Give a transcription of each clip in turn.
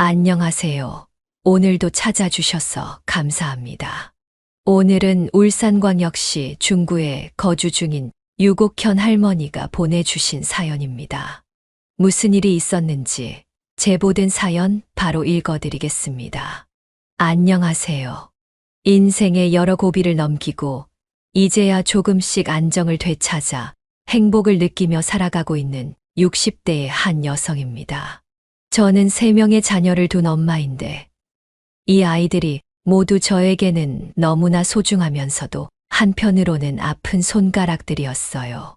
안녕하세요. 오늘도 찾아주셔서 감사합니다. 오늘은 울산광역시 중구에 거주 중인 유곡현 할머니가 보내주신 사연입니다. 무슨 일이 있었는지 제보된 사연 바로 읽어드리겠습니다. 안녕하세요. 인생의 여러 고비를 넘기고 이제야 조금씩 안정을 되찾아 행복을 느끼며 살아가고 있는 60대의 한 여성입니다. 저는 3명의 자녀를 둔 엄마인데 이 아이들이 모두 저에게는 너무나 소중하면서도 한편으로는 아픈 손가락들이었어요.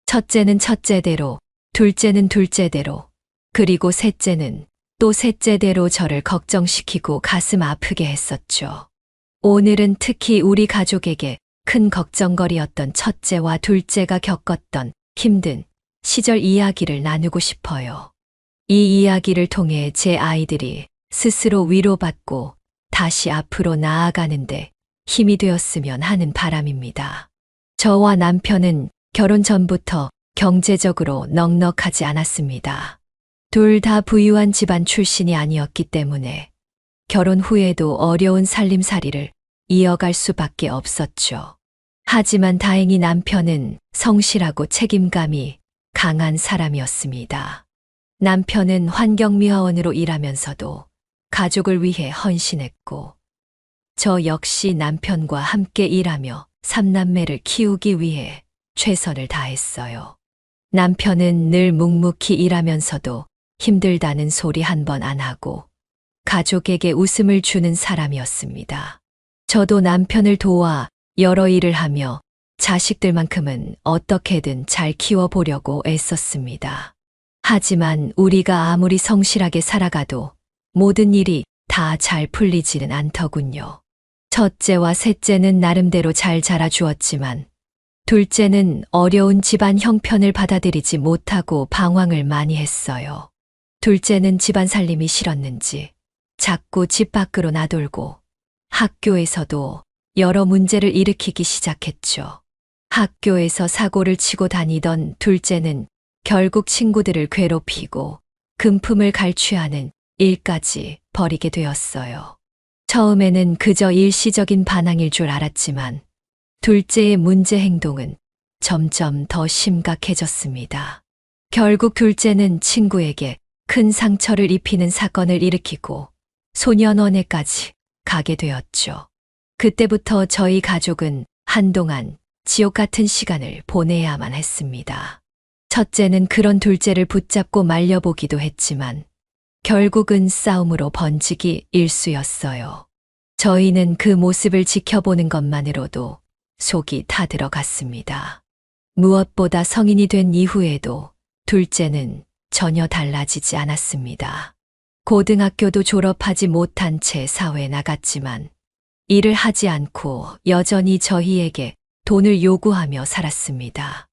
첫째는 첫째대로, 둘째는 둘째대로, 그리고 셋째는 또 셋째대로 저를 걱정시키고 가슴 아프게 했었죠. 오늘은 특히 우리 가족에게 큰 걱정거리였던 첫째와 둘째가 겪었던 힘든 시절 이야기를 나누고 싶어요. 이 이야기를 통해 제 아이들이 스스로 위로받고 다시 앞으로 나아가는데 힘이 되었으면 하는 바람입니다. 저와 남편은 결혼 전부터 경제적으로 넉넉하지 않았습니다. 둘 다 부유한 집안 출신이 아니었기 때문에 결혼 후에도 어려운 살림살이를 이어갈 수밖에 없었죠. 하지만 다행히 남편은 성실하고 책임감이 강한 사람이었습니다. 남편은 환경미화원으로 일하면서도 가족을 위해 헌신했고, 저 역시 남편과 함께 일하며 3남매를 키우기 위해 최선을 다했어요. 남편은 늘 묵묵히 일하면서도 힘들다는 소리 한 번 안 하고 가족에게 웃음을 주는 사람이었습니다. 저도 남편을 도와 여러 일을 하며 자식들만큼은 어떻게든 잘 키워보려고 애썼습니다. 하지만 우리가 아무리 성실하게 살아가도 모든 일이 다 잘 풀리지는 않더군요. 첫째와 셋째는 나름대로 잘 자라주었지만 둘째는 어려운 집안 형편을 받아들이지 못하고 방황을 많이 했어요. 둘째는 집안 살림이 싫었는지 자꾸 집 밖으로 나돌고 학교에서도 여러 문제를 일으키기 시작했죠. 학교에서 사고를 치고 다니던 둘째는 결국 친구들을 괴롭히고 금품을 갈취하는 일까지 벌이게 되었어요. 처음에는 그저 일시적인 반항일 줄 알았지만 둘째의 문제 행동은 점점 더 심각해졌습니다. 결국 둘째는 친구에게 큰 상처를 입히는 사건을 일으키고 소년원에까지 가게 되었죠. 그때부터 저희 가족은 한동안 지옥 같은 시간을 보내야만 했습니다. 첫째는 그런 둘째를 붙잡고 말려보기도 했지만 결국은 싸움으로 번지기 일쑤였어요. 저희는 그 모습을 지켜보는 것만으로도 속이 타들어갔습니다. 무엇보다 성인이 된 이후에도 둘째는 전혀 달라지지 않았습니다. 고등학교도 졸업하지 못한 채 사회에 나갔지만 일을 하지 않고 여전히 저희에게 돈을 요구하며 살았습니다.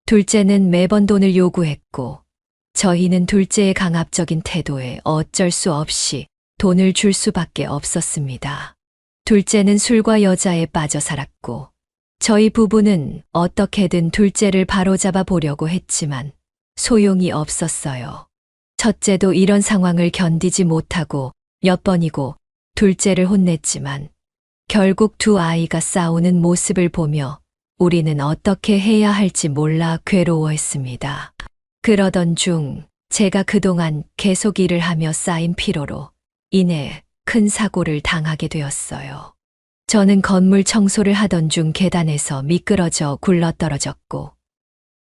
둘째는 매번 돈을 요구했고 저희는 둘째의 강압적인 태도에 어쩔 수 없이 돈을 줄 수밖에 없었습니다. 둘째는 술과 여자에 빠져 살았고 저희 부부는 어떻게든 둘째를 바로잡아 보려고 했지만 소용이 없었어요. 첫째도 이런 상황을 견디지 못하고 몇 번이고 둘째를 혼냈지만 결국 두 아이가 싸우는 모습을 보며 우리는 어떻게 해야 할지 몰라 괴로워했습니다. 그러던 중 제가 그동안 계속 일을 하며 쌓인 피로로 인해 큰 사고를 당하게 되었어요. 저는 건물 청소를 하던 중 계단에서 미끄러져 굴러떨어졌고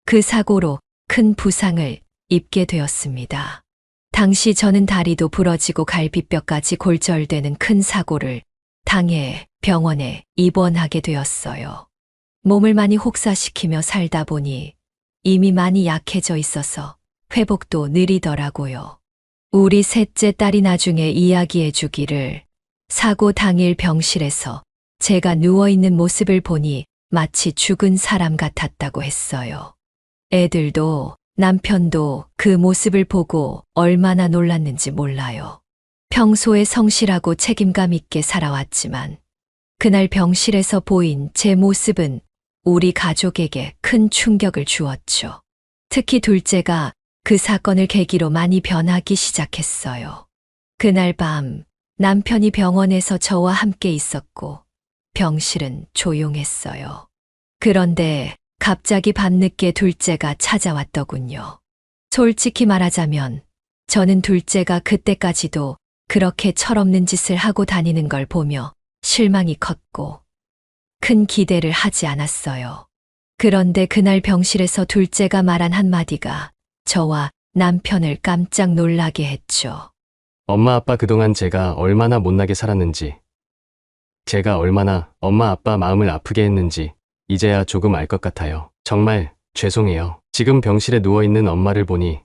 그 사고로 큰 부상을 입게 되었습니다. 당시 저는 다리도 부러지고 갈비뼈까지 골절되는 큰 사고를 당해 병원에 입원하게 되었어요. 몸을 많이 혹사시키며 살다 보니 이미 많이 약해져 있어서 회복도 느리더라고요. 우리 셋째 딸이 나중에 이야기해 주기를 사고 당일 병실에서 제가 누워있는 모습을 보니 마치 죽은 사람 같았다고 했어요. 애들도 남편도 그 모습을 보고 얼마나 놀랐는지 몰라요. 평소에 성실하고 책임감 있게 살아왔지만 그날 병실에서 보인 제 모습은 우리 가족에게 큰 충격을 주었죠. 특히 둘째가 그 사건을 계기로 많이 변하기 시작했어요. 그날 밤 남편이 병원에서 저와 함께 있었고 병실은 조용했어요. 그런데 갑자기 밤늦게 둘째가 찾아왔더군요. 솔직히 말하자면 저는 둘째가 그때까지도 그렇게 철없는 짓을 하고 다니는 걸 보며 실망이 컸고 큰 기대를 하지 않았어요. 그런데 그날 병실에서 둘째가 말한 한마디가 저와 남편을 깜짝 놀라게 했죠. 엄마 아빠 그동안 제가 얼마나 못나게 살았는지, 제가 얼마나 엄마 아빠 마음을 아프게 했는지 이제야 조금 알 것 같아요. 정말 죄송해요. 지금 병실에 누워있는 엄마를 보니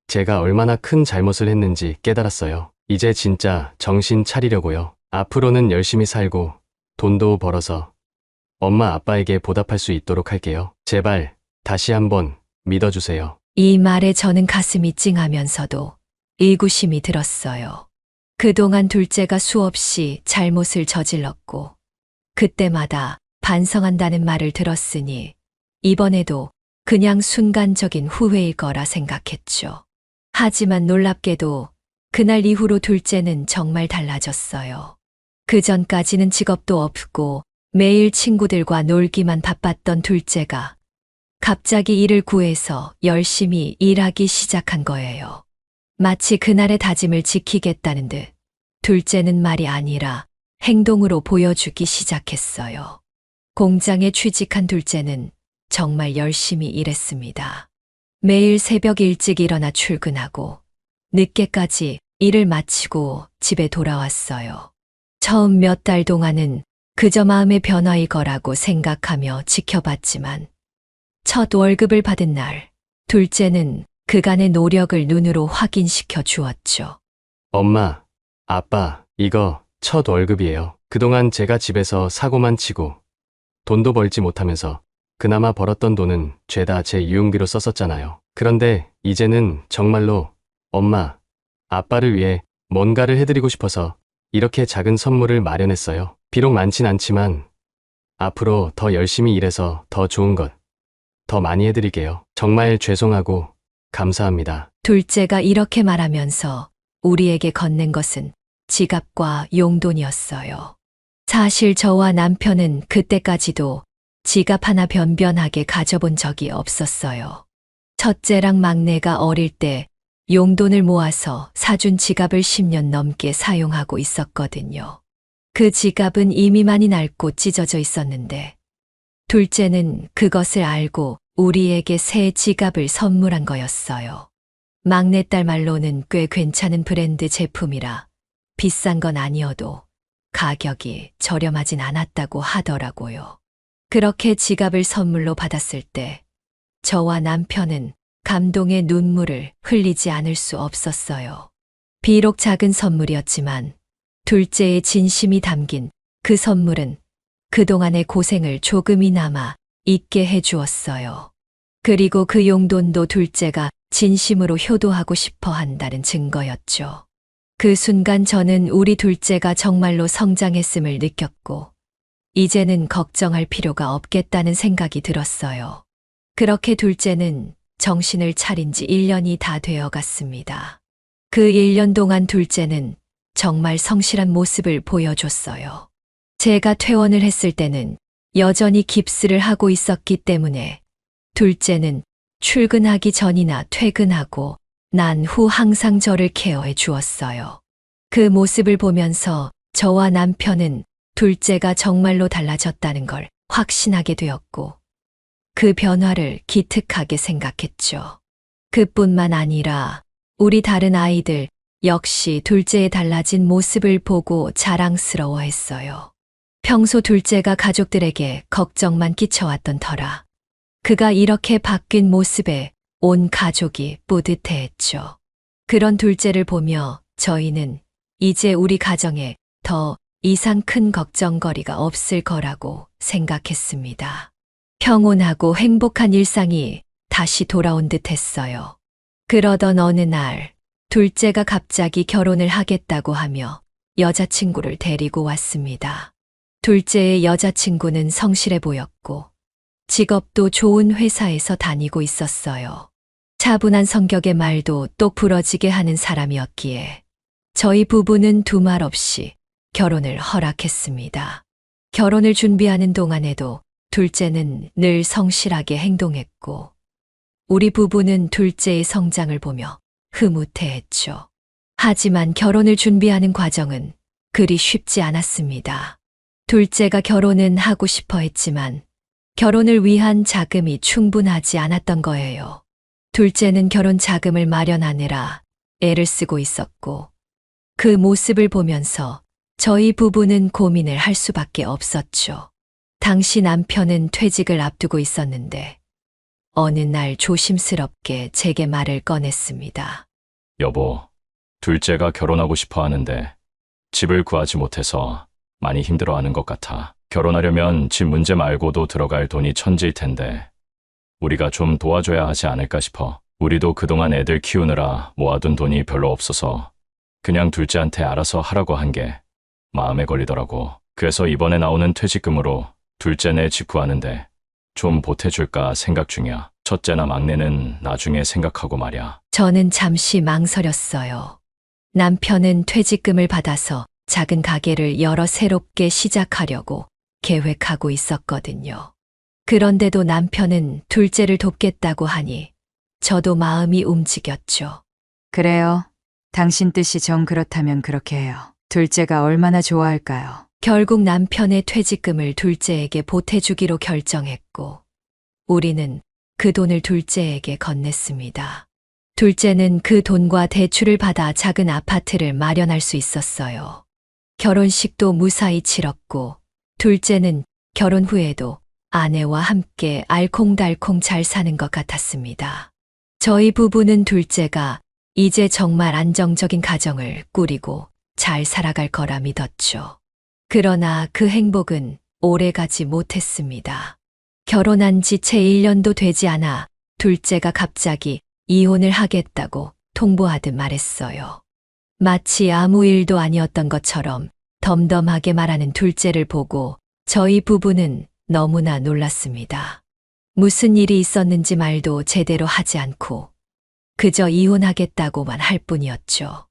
제가 얼마나 큰 잘못을 했는지 깨달았어요. 이제 진짜 정신 차리려고요. 앞으로는 열심히 살고 돈도 벌어서 엄마 아빠에게 보답할 수 있도록 할게요. 제발 다시 한번 믿어주세요. 이 말에 저는 가슴이 찡하면서도 의구심이 들었어요. 그동안 둘째가 수없이 잘못을 저질렀고 그때마다 반성한다는 말을 들었으니 이번에도 그냥 순간적인 후회일 거라 생각했죠. 하지만 놀랍게도 그날 이후로 둘째는 정말 달라졌어요. 그 전까지는 직업도 없고 매일 친구들과 놀기만 바빴던 둘째가 갑자기 일을 구해서 열심히 일하기 시작한 거예요. 마치 그날의 다짐을 지키겠다는 듯 둘째는 말이 아니라 행동으로 보여주기 시작했어요. 공장에 취직한 둘째는 정말 열심히 일했습니다. 매일 새벽 일찍 일어나 출근하고 늦게까지 일을 마치고 집에 돌아왔어요. 처음 몇 달 동안은 그저 마음의 변화일 거라고 생각하며 지켜봤지만 첫 월급을 받은 날 둘째는 그간의 노력을 눈으로 확인시켜 주었죠. 엄마, 아빠, 이거 첫 월급이에요. 그동안 제가 집에서 사고만 치고 돈도 벌지 못하면서 그나마 벌었던 돈은 죄다 제 유흥비로 썼었잖아요. 그런데 이제는 정말로 엄마, 아빠를 위해 뭔가를 해드리고 싶어서 이렇게 작은 선물을 마련했어요. 비록 많진 않지만 앞으로 더 열심히 일해서 더 좋은 것, 더 많이 해드릴게요. 정말 죄송하고 감사합니다. 둘째가 이렇게 말하면서 우리에게 건넨 것은 지갑과 용돈이었어요. 사실 저와 남편은 그때까지도 지갑 하나 변변하게 가져본 적이 없었어요. 첫째랑 막내가 어릴 때 용돈을 모아서 사준 지갑을 10년 넘게 사용하고 있었거든요. 그 지갑은 이미 많이 낡고 찢어져 있었는데 둘째는 그것을 알고 우리에게 새 지갑을 선물한 거였어요. 막내딸 말로는 꽤 괜찮은 브랜드 제품이라 비싼 건 아니어도 가격이 저렴하진 않았다고 하더라고요. 그렇게 지갑을 선물로 받았을 때 저와 남편은 감동의 눈물을 흘리지 않을 수 없었어요. 비록 작은 선물이었지만 둘째의 진심이 담긴 그 선물은 그동안의 고생을 조금이나마 잊게 해주었어요. 그리고 그 용돈도 둘째가 진심으로 효도하고 싶어 한다는 증거였죠. 그 순간 저는 우리 둘째가 정말로 성장했음을 느꼈고 이제는 걱정할 필요가 없겠다는 생각이 들었어요. 그렇게 둘째는 정신을 차린 지 1년이 다 되어 갔습니다. 그 1년 동안 둘째는 정말 성실한 모습을 보여줬어요. 제가 퇴원을 했을 때는 여전히 깁스를 하고 있었기 때문에 둘째는 출근하기 전이나 퇴근하고 난 후 항상 저를 케어해 주었어요. 그 모습을 보면서 저와 남편은 둘째가 정말로 달라졌다는 걸 확신하게 되었고 그 변화를 기특하게 생각했죠. 그뿐만 아니라 우리 다른 아이들 역시 둘째의 달라진 모습을 보고 자랑스러워했어요. 평소 둘째가 가족들에게 걱정만 끼쳐왔던 터라 그가 이렇게 바뀐 모습에 온 가족이 뿌듯해했죠. 그런 둘째를 보며 저희는 이제 우리 가정에 더 이상 큰 걱정거리가 없을 거라고 생각했습니다. 평온하고 행복한 일상이 다시 돌아온 듯 했어요. 그러던 어느 날 둘째가 갑자기 결혼을 하겠다고 하며 여자친구를 데리고 왔습니다. 둘째의 여자친구는 성실해 보였고 직업도 좋은 회사에서 다니고 있었어요. 차분한 성격의 말도 똑 부러지게 하는 사람이었기에 저희 부부는 두말 없이 결혼을 허락했습니다. 결혼을 준비하는 동안에도 둘째는 늘 성실하게 행동했고, 우리 부부는 둘째의 성장을 보며 흐뭇해했죠. 하지만 결혼을 준비하는 과정은 그리 쉽지 않았습니다. 둘째가 결혼은 하고 싶어 했지만 결혼을 위한 자금이 충분하지 않았던 거예요. 둘째는 결혼 자금을 마련하느라 애를 쓰고 있었고, 그 모습을 보면서 저희 부부는 고민을 할 수밖에 없었죠. 당시 남편은 퇴직을 앞두고 있었는데 어느 날 조심스럽게 제게 말을 꺼냈습니다. 여보, 둘째가 결혼하고 싶어 하는데 집을 구하지 못해서 많이 힘들어하는 것 같아. 결혼하려면 집 문제 말고도 들어갈 돈이 천지일 텐데 우리가 좀 도와줘야 하지 않을까 싶어. 우리도 그동안 애들 키우느라 모아둔 돈이 별로 없어서 그냥 둘째한테 알아서 하라고 한 게 마음에 걸리더라고. 그래서 이번에 나오는 퇴직금으로 둘째네 집 구하는데 좀 보태줄까 생각 중이야. 첫째나 막내는 나중에 생각하고 말이야. 저는 잠시 망설였어요. 남편은 퇴직금을 받아서 작은 가게를 열어 새롭게 시작하려고 계획하고 있었거든요. 그런데도 남편은 둘째를 돕겠다고 하니 저도 마음이 움직였죠. 그래요. 당신 뜻이 정 그렇다면 그렇게 해요. 둘째가 얼마나 좋아할까요? 결국 남편의 퇴직금을 둘째에게 보태주기로 결정했고, 우리는 그 돈을 둘째에게 건넸습니다. 둘째는 그 돈과 대출을 받아 작은 아파트를 마련할 수 있었어요. 결혼식도 무사히 치렀고, 둘째는 결혼 후에도 아내와 함께 알콩달콩 잘 사는 것 같았습니다. 저희 부부는 둘째가 이제 정말 안정적인 가정을 꾸리고 잘 살아갈 거라 믿었죠. 그러나 그 행복은 오래가지 못했습니다. 결혼한 지 채 1년도 되지 않아 둘째가 갑자기 이혼을 하겠다고 통보하듯 말했어요. 마치 아무 일도 아니었던 것처럼 덤덤하게 말하는 둘째를 보고 저희 부부는 너무나 놀랐습니다. 무슨 일이 있었는지 말도 제대로 하지 않고 그저 이혼하겠다고만 할 뿐이었죠.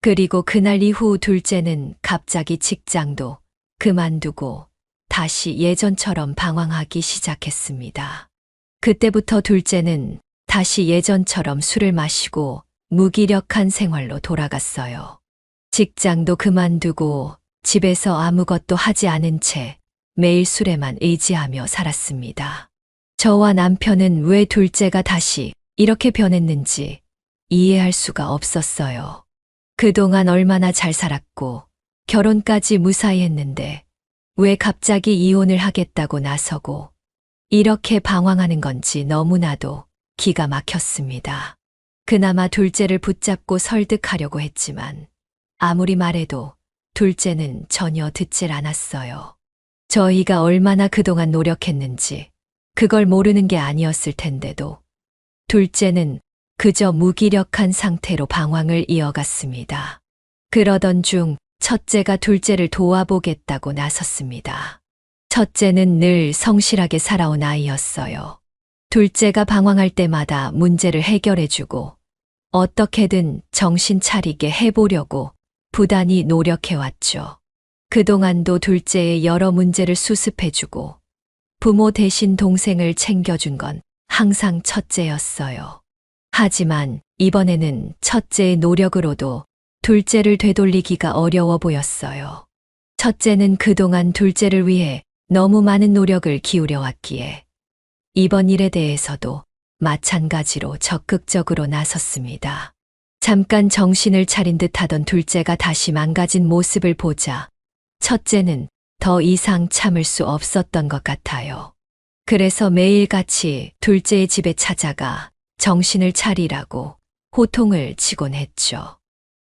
그리고 그날 이후 둘째는 갑자기 직장도 그만두고 다시 예전처럼 방황하기 시작했습니다. 그때부터 둘째는 다시 예전처럼 술을 마시고 무기력한 생활로 돌아갔어요. 직장도 그만두고 집에서 아무것도 하지 않은 채 매일 술에만 의지하며 살았습니다. 저와 남편은 왜 둘째가 다시 이렇게 변했는지 이해할 수가 없었어요. 그동안 얼마나 잘 살았고 결혼까지 무사히 했는데 왜 갑자기 이혼을 하겠다고 나서고 이렇게 방황하는 건지 너무나도 기가 막혔습니다. 그나마 둘째를 붙잡고 설득하려고 했지만 아무리 말해도 둘째는 전혀 듣질 않았어요. 저희가 얼마나 그동안 노력했는지 그걸 모르는 게 아니었을 텐데도 둘째는 그저 무기력한 상태로 방황을 이어갔습니다. 그러던 중 첫째가 둘째를 도와보겠다고 나섰습니다. 첫째는 늘 성실하게 살아온 아이였어요. 둘째가 방황할 때마다 문제를 해결해주고 어떻게든 정신 차리게 해보려고 부단히 노력해왔죠. 그동안도 둘째의 여러 문제를 수습해주고 부모 대신 동생을 챙겨준 건 항상 첫째였어요. 하지만 이번에는 첫째의 노력으로도 둘째를 되돌리기가 어려워 보였어요. 첫째는 그동안 둘째를 위해 너무 많은 노력을 기울여 왔기에 이번 일에 대해서도 마찬가지로 적극적으로 나섰습니다. 잠깐 정신을 차린 듯 하던 둘째가 다시 망가진 모습을 보자 첫째는 더 이상 참을 수 없었던 것 같아요. 그래서 매일같이 둘째의 집에 찾아가 정신을 차리라고 호통을 치곤 했죠.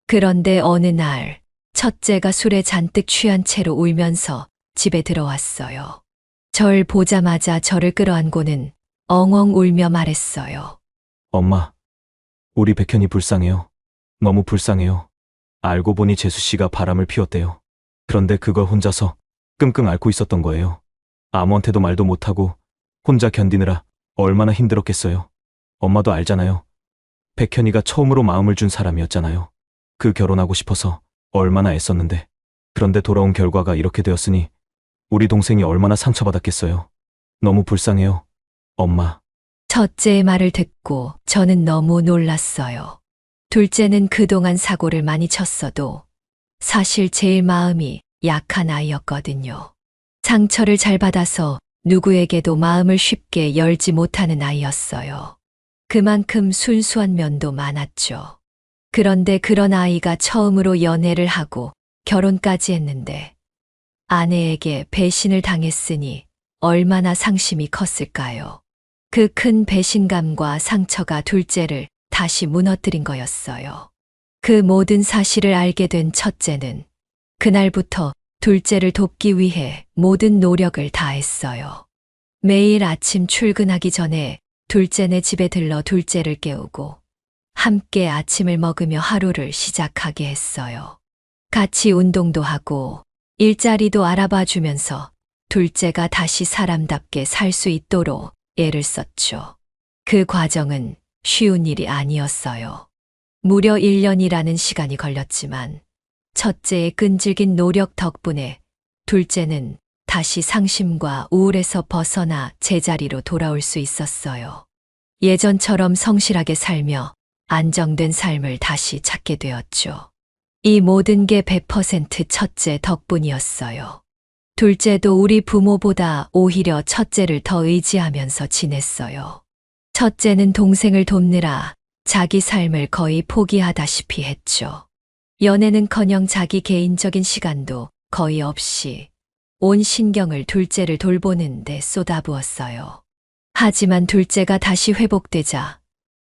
그런데 어느 날 첫째가 술에 잔뜩 취한 채로 울면서 집에 들어왔어요. 절 보자마자 저를 끌어안고는 엉엉 울며 말했어요. 엄마, 우리 백현이 불쌍해요. 너무 불쌍해요. 알고 보니 재수 씨가 바람을 피웠대요. 그런데 그걸 혼자서 끙끙 앓고 있었던 거예요. 아무한테도 말도 못하고 혼자 견디느라 얼마나 힘들었겠어요. 엄마도 알잖아요. 백현이가 처음으로 마음을 준 사람이었잖아요. 그 결혼하고 싶어서 얼마나 애썼는데. 그런데 돌아온 결과가 이렇게 되었으니 우리 동생이 얼마나 상처받았겠어요. 너무 불쌍해요. 엄마. 첫째의 말을 듣고 저는 너무 놀랐어요. 둘째는 그동안 사고를 많이 쳤어도 사실 제일 마음이 약한 아이였거든요. 상처를 잘 받아서 누구에게도 마음을 쉽게 열지 못하는 아이였어요. 그만큼 순수한 면도 많았죠. 그런데 그런 아이가 처음으로 연애를 하고 결혼까지 했는데 아내에게 배신을 당했으니 얼마나 상심이 컸을까요? 그 큰 배신감과 상처가 둘째를 다시 무너뜨린 거였어요. 그 모든 사실을 알게 된 첫째는 그날부터 둘째를 돕기 위해 모든 노력을 다했어요. 매일 아침 출근하기 전에 둘째네 집에 들러 둘째를 깨우고 함께 아침을 먹으며 하루를 시작하게 했어요. 같이 운동도 하고 일자리도 알아봐 주면서 둘째가 다시 사람답게 살 수 있도록 애를 썼죠. 그 과정은 쉬운 일이 아니었어요. 무려 1년이라는 시간이 걸렸지만 첫째의 끈질긴 노력 덕분에 둘째는 다시 상심과 우울에서 벗어나 제자리로 돌아올 수 있었어요. 예전처럼 성실하게 살며 안정된 삶을 다시 찾게 되었죠. 이 모든 게 100% 첫째 덕분이었어요. 둘째도 우리 부모보다 오히려 첫째를 더 의지하면서 지냈어요. 첫째는 동생을 돕느라 자기 삶을 거의 포기하다시피 했죠. 연애는커녕 자기 개인적인 시간도 거의 없이 온 신경을 둘째를 돌보는 데 쏟아부었어요. 하지만 둘째가 다시 회복되자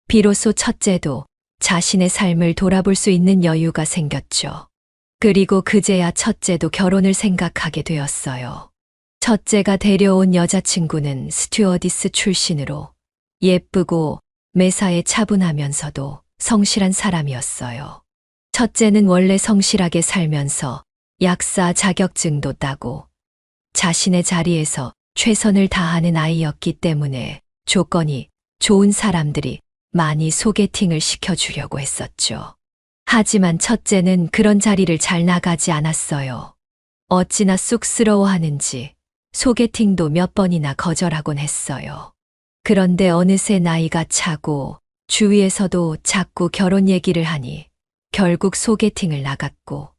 비로소 첫째도 자신의 삶을 돌아볼 수 있는 여유가 생겼죠. 그리고 그제야 첫째도 결혼을 생각하게 되었어요. 첫째가 데려온 여자친구는 스튜어디스 출신으로 예쁘고 매사에 차분하면서도 성실한 사람이었어요. 첫째는 원래 성실하게 살면서 약사 자격증도 따고 자신의 자리에서 최선을 다하는 아이였기 때문에 조건이 좋은 사람들이 많이 소개팅을 시켜주려고 했었죠. 하지만 첫째는 그런 자리를 잘 나가지 않았어요. 어찌나 쑥스러워하는지 소개팅도 몇 번이나 거절하곤 했어요. 그런데 어느새 나이가 차고 주위에서도 자꾸 결혼 얘기를 하니 결국 소개팅을 나갔고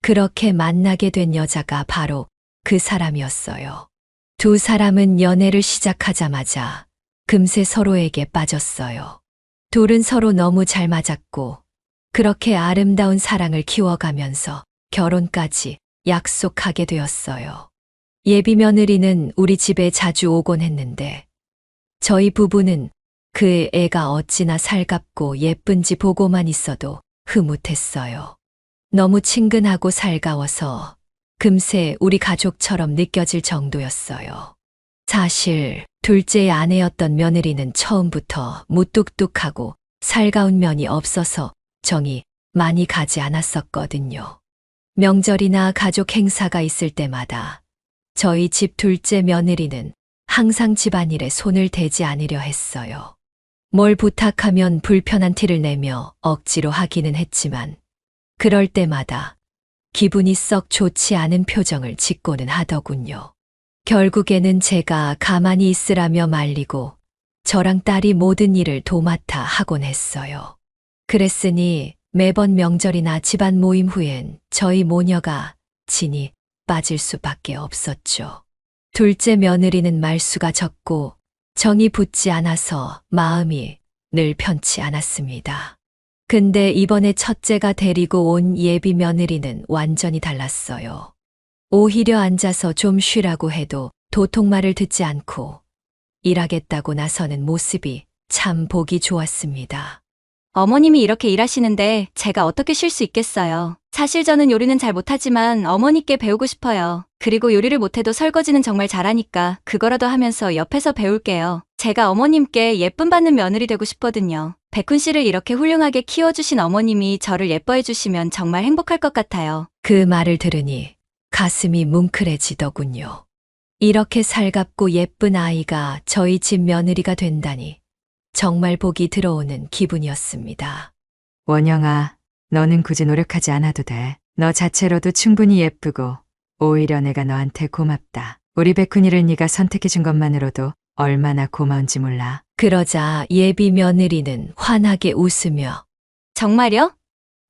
그렇게 만나게 된 여자가 바로 그 사람이었어요. 두 사람은 연애를 시작하자마자 금세 서로에게 빠졌어요. 둘은 서로 너무 잘 맞았고 그렇게 아름다운 사랑을 키워가면서 결혼까지 약속하게 되었어요. 예비 며느리는 우리 집에 자주 오곤 했는데 저희 부부는 그 애가 어찌나 살갑고 예쁜지 보고만 있어도 흐뭇했어요. 너무 친근하고 살가워서 금세 우리 가족처럼 느껴질 정도였어요. 사실 둘째의 아내였던 며느리는 처음부터 무뚝뚝하고 살가운 면이 없어서 정이 많이 가지 않았었거든요. 명절이나 가족 행사가 있을 때마다 저희 집 둘째 며느리는 항상 집안일에 손을 대지 않으려 했어요. 뭘 부탁하면 불편한 티를 내며 억지로 하기는 했지만 그럴 때마다 기분이 썩 좋지 않은 표정을 짓고는 하더군요. 결국에는 제가 가만히 있으라며 말리고 저랑 딸이 모든 일을 도맡아 하곤 했어요. 그랬으니 매번 명절이나 집안 모임 후엔 저희 모녀가 진이 빠질 수밖에 없었죠. 둘째 며느리는 말수가 적고 정이 붙지 않아서 마음이 늘 편치 않았습니다. 근데 이번에 첫째가 데리고 온 예비 며느리는 완전히 달랐어요. 오히려 앉아서 좀 쉬라고 해도 도통말을 듣지 않고 일하겠다고 나서는 모습이 참 보기 좋았습니다. 어머님이 이렇게 일하시는데 제가 어떻게 쉴 수 있겠어요. 사실 저는 요리는 잘 못하지만 어머니께 배우고 싶어요. 그리고 요리를 못해도 설거지는 정말 잘하니까 그거라도 하면서 옆에서 배울게요. 제가 어머님께 예쁨 받는 며느리 되고 싶거든요. 백훈 씨를 이렇게 훌륭하게 키워주신 어머님이 저를 예뻐해 주시면 정말 행복할 것 같아요. 그 말을 들으니 가슴이 뭉클해지더군요. 이렇게 살갑고 예쁜 아이가 저희 집 며느리가 된다니 정말 복이 들어오는 기분이었습니다. 원영아, 너는 굳이 노력하지 않아도 돼. 너 자체로도 충분히 예쁘고 오히려 내가 너한테 고맙다. 우리 백훈이를 네가 선택해준 것만으로도 얼마나 고마운지 몰라. 그러자 예비 며느리는 환하게 웃으며 정말요?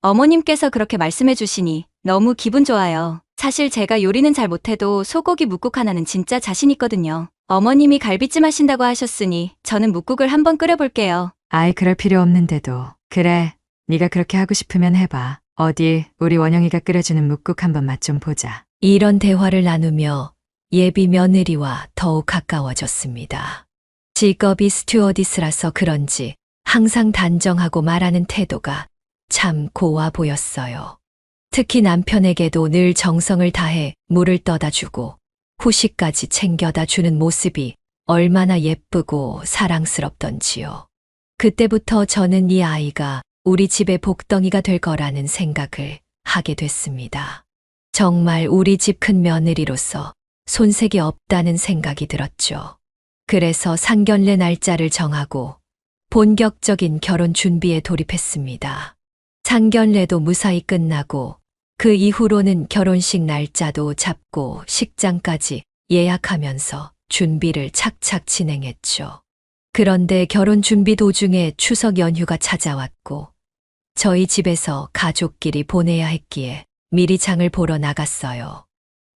어머님께서 그렇게 말씀해 주시니 너무 기분 좋아요. 사실 제가 요리는 잘 못해도 소고기 묵국 하나는 진짜 자신 있거든요. 어머님이 갈비찜 하신다고 하셨으니 저는 묵국을 한번 끓여볼게요. 아이 그럴 필요 없는데도. 그래, 네가 그렇게 하고 싶으면 해봐. 어디 우리 원영이가 끓여주는 묵국 한번 맛 좀 보자. 이런 대화를 나누며 예비 며느리와 더욱 가까워졌습니다. 직업이 스튜어디스라서 그런지 항상 단정하고 말하는 태도가 참 고와 보였어요. 특히 남편에게도 늘 정성을 다해 물을 떠다 주고 후식까지 챙겨다 주는 모습이 얼마나 예쁘고 사랑스럽던지요. 그때부터 저는 이 아이가 우리 집의 복덩이가 될 거라는 생각을 하게 됐습니다. 정말 우리 집 큰 며느리로서 손색이 없다는 생각이 들었죠. 그래서 상견례 날짜를 정하고 본격적인 결혼 준비에 돌입했습니다. 상견례도 무사히 끝나고 그 이후로는 결혼식 날짜도 잡고 식장까지 예약하면서 준비를 착착 진행했죠. 그런데 결혼 준비 도중에 추석 연휴가 찾아왔고 저희 집에서 가족끼리 보내야 했기에 미리 장을 보러 나갔어요.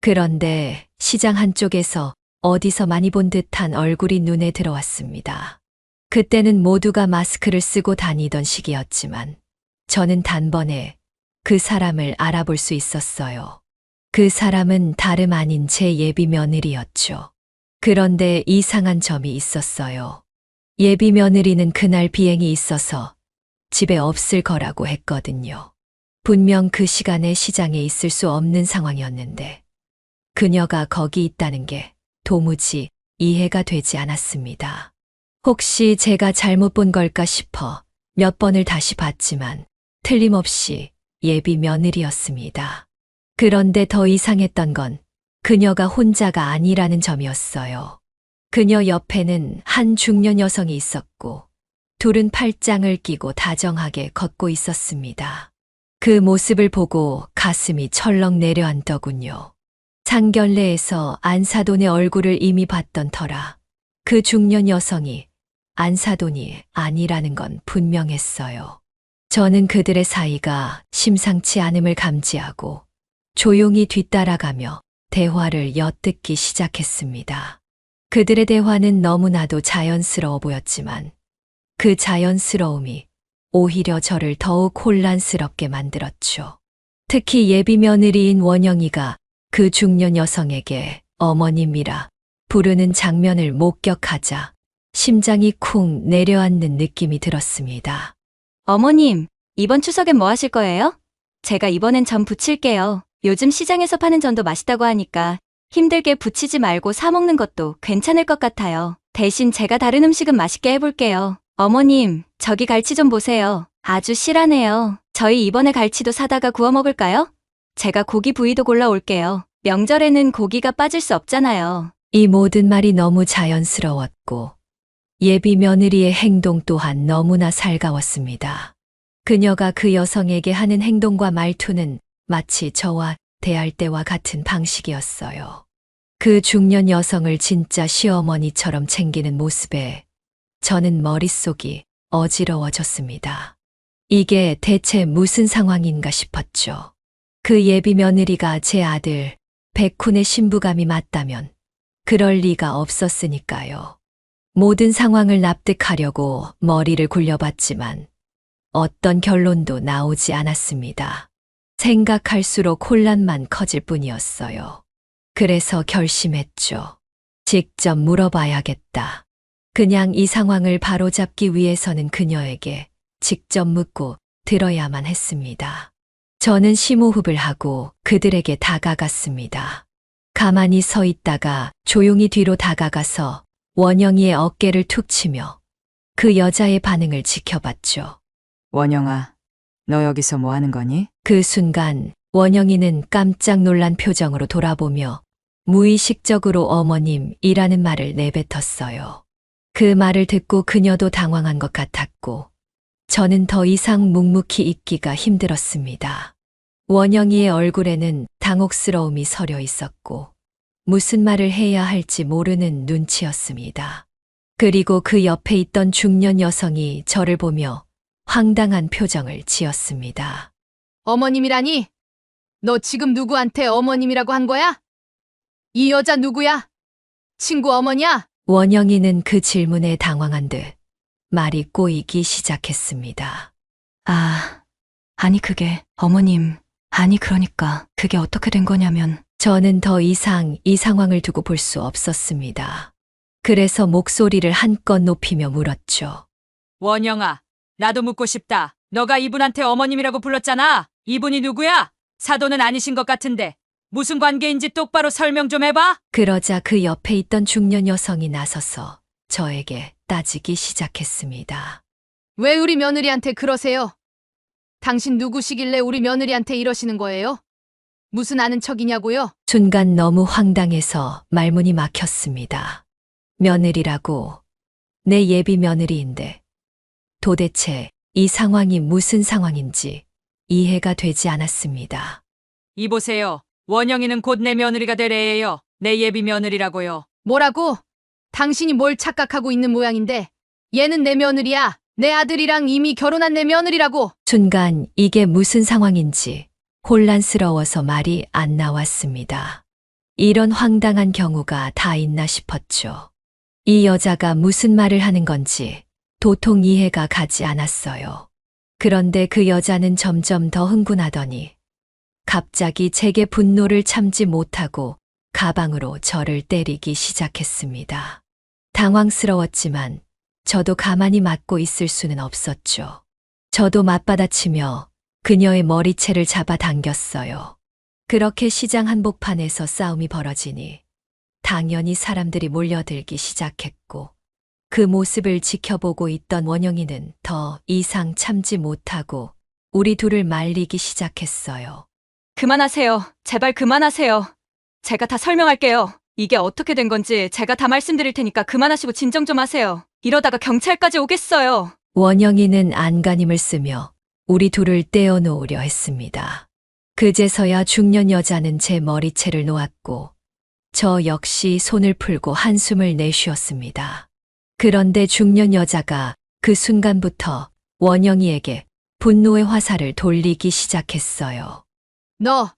그런데 시장 한쪽에서 어디서 많이 본 듯한 얼굴이 눈에 들어왔습니다. 그때는 모두가 마스크를 쓰고 다니던 시기였지만 저는 단번에 그 사람을 알아볼 수 있었어요. 그 사람은 다름 아닌 제 예비 며느리였죠. 그런데 이상한 점이 있었어요. 예비 며느리는 그날 비행이 있어서 집에 없을 거라고 했거든요. 분명 그 시간에 시장에 있을 수 없는 상황이었는데 그녀가 거기 있다는 게 도무지 이해가 되지 않았습니다. 혹시 제가 잘못 본 걸까 싶어 몇 번을 다시 봤지만 틀림없이 예비 며느리였습니다. 그런데 더 이상했던 건 그녀가 혼자가 아니라는 점이었어요. 그녀 옆에는 한 중년 여성이 있었고 둘은 팔짱을 끼고 다정하게 걷고 있었습니다. 그 모습을 보고 가슴이 철렁 내려앉더군요. 상견례에서 안사돈의 얼굴을 이미 봤던 터라 그 중년 여성이 안사돈이 아니라는 건 분명했어요. 저는 그들의 사이가 심상치 않음을 감지하고 조용히 뒤따라가며 대화를 엿듣기 시작했습니다. 그들의 대화는 너무나도 자연스러워 보였지만 그 자연스러움이 오히려 저를 더욱 혼란스럽게 만들었죠. 특히 예비 며느리인 원영이가 그 중년 여성에게 어머님이라 부르는 장면을 목격하자 심장이 쿵 내려앉는 느낌이 들었습니다. 어머님, 이번 추석엔 뭐 하실 거예요? 제가 이번엔 전 부칠게요. 요즘 시장에서 파는 전도 맛있다고 하니까 힘들게 부치지 말고 사 먹는 것도 괜찮을 것 같아요. 대신 제가 다른 음식은 맛있게 해볼게요. 어머님, 저기 갈치 좀 보세요. 아주 실하네요. 저희 이번에 갈치도 사다가 구워 먹을까요? 제가 고기 부위도 골라올게요. 명절에는 고기가 빠질 수 없잖아요. 이 모든 말이 너무 자연스러웠고 예비 며느리의 행동 또한 너무나 살가웠습니다. 그녀가 그 여성에게 하는 행동과 말투는 마치 저와 대할 때와 같은 방식이었어요. 그 중년 여성을 진짜 시어머니처럼 챙기는 모습에 저는 머릿속이 어지러워졌습니다. 이게 대체 무슨 상황인가 싶었죠. 그 예비 며느리가 제 아들 백훈의 신부감이 맞다면 그럴 리가 없었으니까요. 모든 상황을 납득하려고 머리를 굴려봤지만 어떤 결론도 나오지 않았습니다. 생각할수록 혼란만 커질 뿐이었어요. 그래서 결심했죠. 직접 물어봐야겠다. 그냥 이 상황을 바로잡기 위해서는 그녀에게 직접 묻고 들어야만 했습니다. 저는 심호흡을 하고 그들에게 다가갔습니다. 가만히 서 있다가 조용히 뒤로 다가가서 원영이의 어깨를 툭 치며 그 여자의 반응을 지켜봤죠. 원영아, 너 여기서 뭐 하는 거니? 그 순간 원영이는 깜짝 놀란 표정으로 돌아보며 무의식적으로 어머님이라는 말을 내뱉었어요. 그 말을 듣고 그녀도 당황한 것 같았고 저는 더 이상 묵묵히 있기가 힘들었습니다. 원영이의 얼굴에는 당혹스러움이 서려 있었고 무슨 말을 해야 할지 모르는 눈치였습니다. 그리고 그 옆에 있던 중년 여성이 저를 보며 황당한 표정을 지었습니다. 어머님이라니? 너 지금 누구한테 어머님이라고 한 거야? 이 여자 누구야? 친구 어머니야? 원영이는 그 질문에 당황한 듯 말이 꼬이기 시작했습니다. 아니 그게 어머님. 아니 그러니까 그게 어떻게 된 거냐면 저는 더 이상 이 상황을 두고 볼 수 없었습니다. 그래서 목소리를 한껏 높이며 물었죠. 원영아, 나도 묻고 싶다. 너가 이분한테 어머님이라고 불렀잖아. 이분이 누구야? 사돈은 아니신 것 같은데. 무슨 관계인지 똑바로 설명 좀 해봐. 그러자 그 옆에 있던 중년 여성이 나서서 저에게 따지기 시작했습니다. 왜 우리 며느리한테 그러세요? 당신 누구시길래 우리 며느리한테 이러시는 거예요? 무슨 아는 척이냐고요? 순간 너무 황당해서 말문이 막혔습니다. 며느리라고, 내 예비 며느리인데 도대체 이 상황이 무슨 상황인지 이해가 되지 않았습니다. 이보세요. 원영이는 곧 내 며느리가 될 애예요. 내 예비 며느리라고요. 뭐라고? 당신이 뭘 착각하고 있는 모양인데 얘는 내 며느리야. 내 아들이랑 이미 결혼한 내 며느리라고. 순간 이게 무슨 상황인지 혼란스러워서 말이 안 나왔습니다. 이런 황당한 경우가 다 있나 싶었죠. 이 여자가 무슨 말을 하는 건지 도통 이해가 가지 않았어요. 그런데 그 여자는 점점 더 흥분하더니 갑자기 제게 분노를 참지 못하고 가방으로 저를 때리기 시작했습니다. 당황스러웠지만 저도 가만히 맞고 있을 수는 없었죠. 저도 맞받아치며 그녀의 머리채를 잡아당겼어요. 그렇게 시장 한복판에서 싸움이 벌어지니 당연히 사람들이 몰려들기 시작했고 그 모습을 지켜보고 있던 원영이는 더 이상 참지 못하고 우리 둘을 말리기 시작했어요. 그만하세요. 제발 그만하세요. 제가 다 설명할게요. 이게 어떻게 된 건지 제가 다 말씀드릴 테니까 그만하시고 진정 좀 하세요. 이러다가 경찰까지 오겠어요. 원영이는 안간힘을 쓰며 우리 둘을 떼어놓으려 했습니다. 그제서야 중년 여자는 제 머리채를 놓았고 저 역시 손을 풀고 한숨을 내쉬었습니다. 그런데 중년 여자가 그 순간부터 원영이에게 분노의 화살을 돌리기 시작했어요. 너,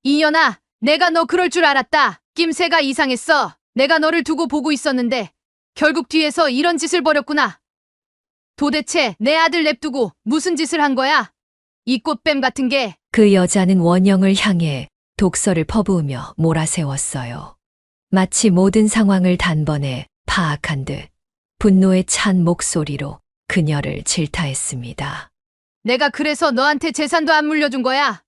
이연아, 내가 너 그럴 줄 알았다. 낌새가 이상했어. 내가 너를 두고 보고 있었는데 결국 뒤에서 이런 짓을 벌였구나. 도대체 내 아들 냅두고 무슨 짓을 한 거야? 이 꽃뱀 같은 게. 그 여자는 원영을 향해 독서를 퍼부으며 몰아세웠어요. 마치 모든 상황을 단번에 파악한 듯 분노에 찬 목소리로 그녀를 질타했습니다. 내가 그래서 너한테 재산도 안 물려준 거야.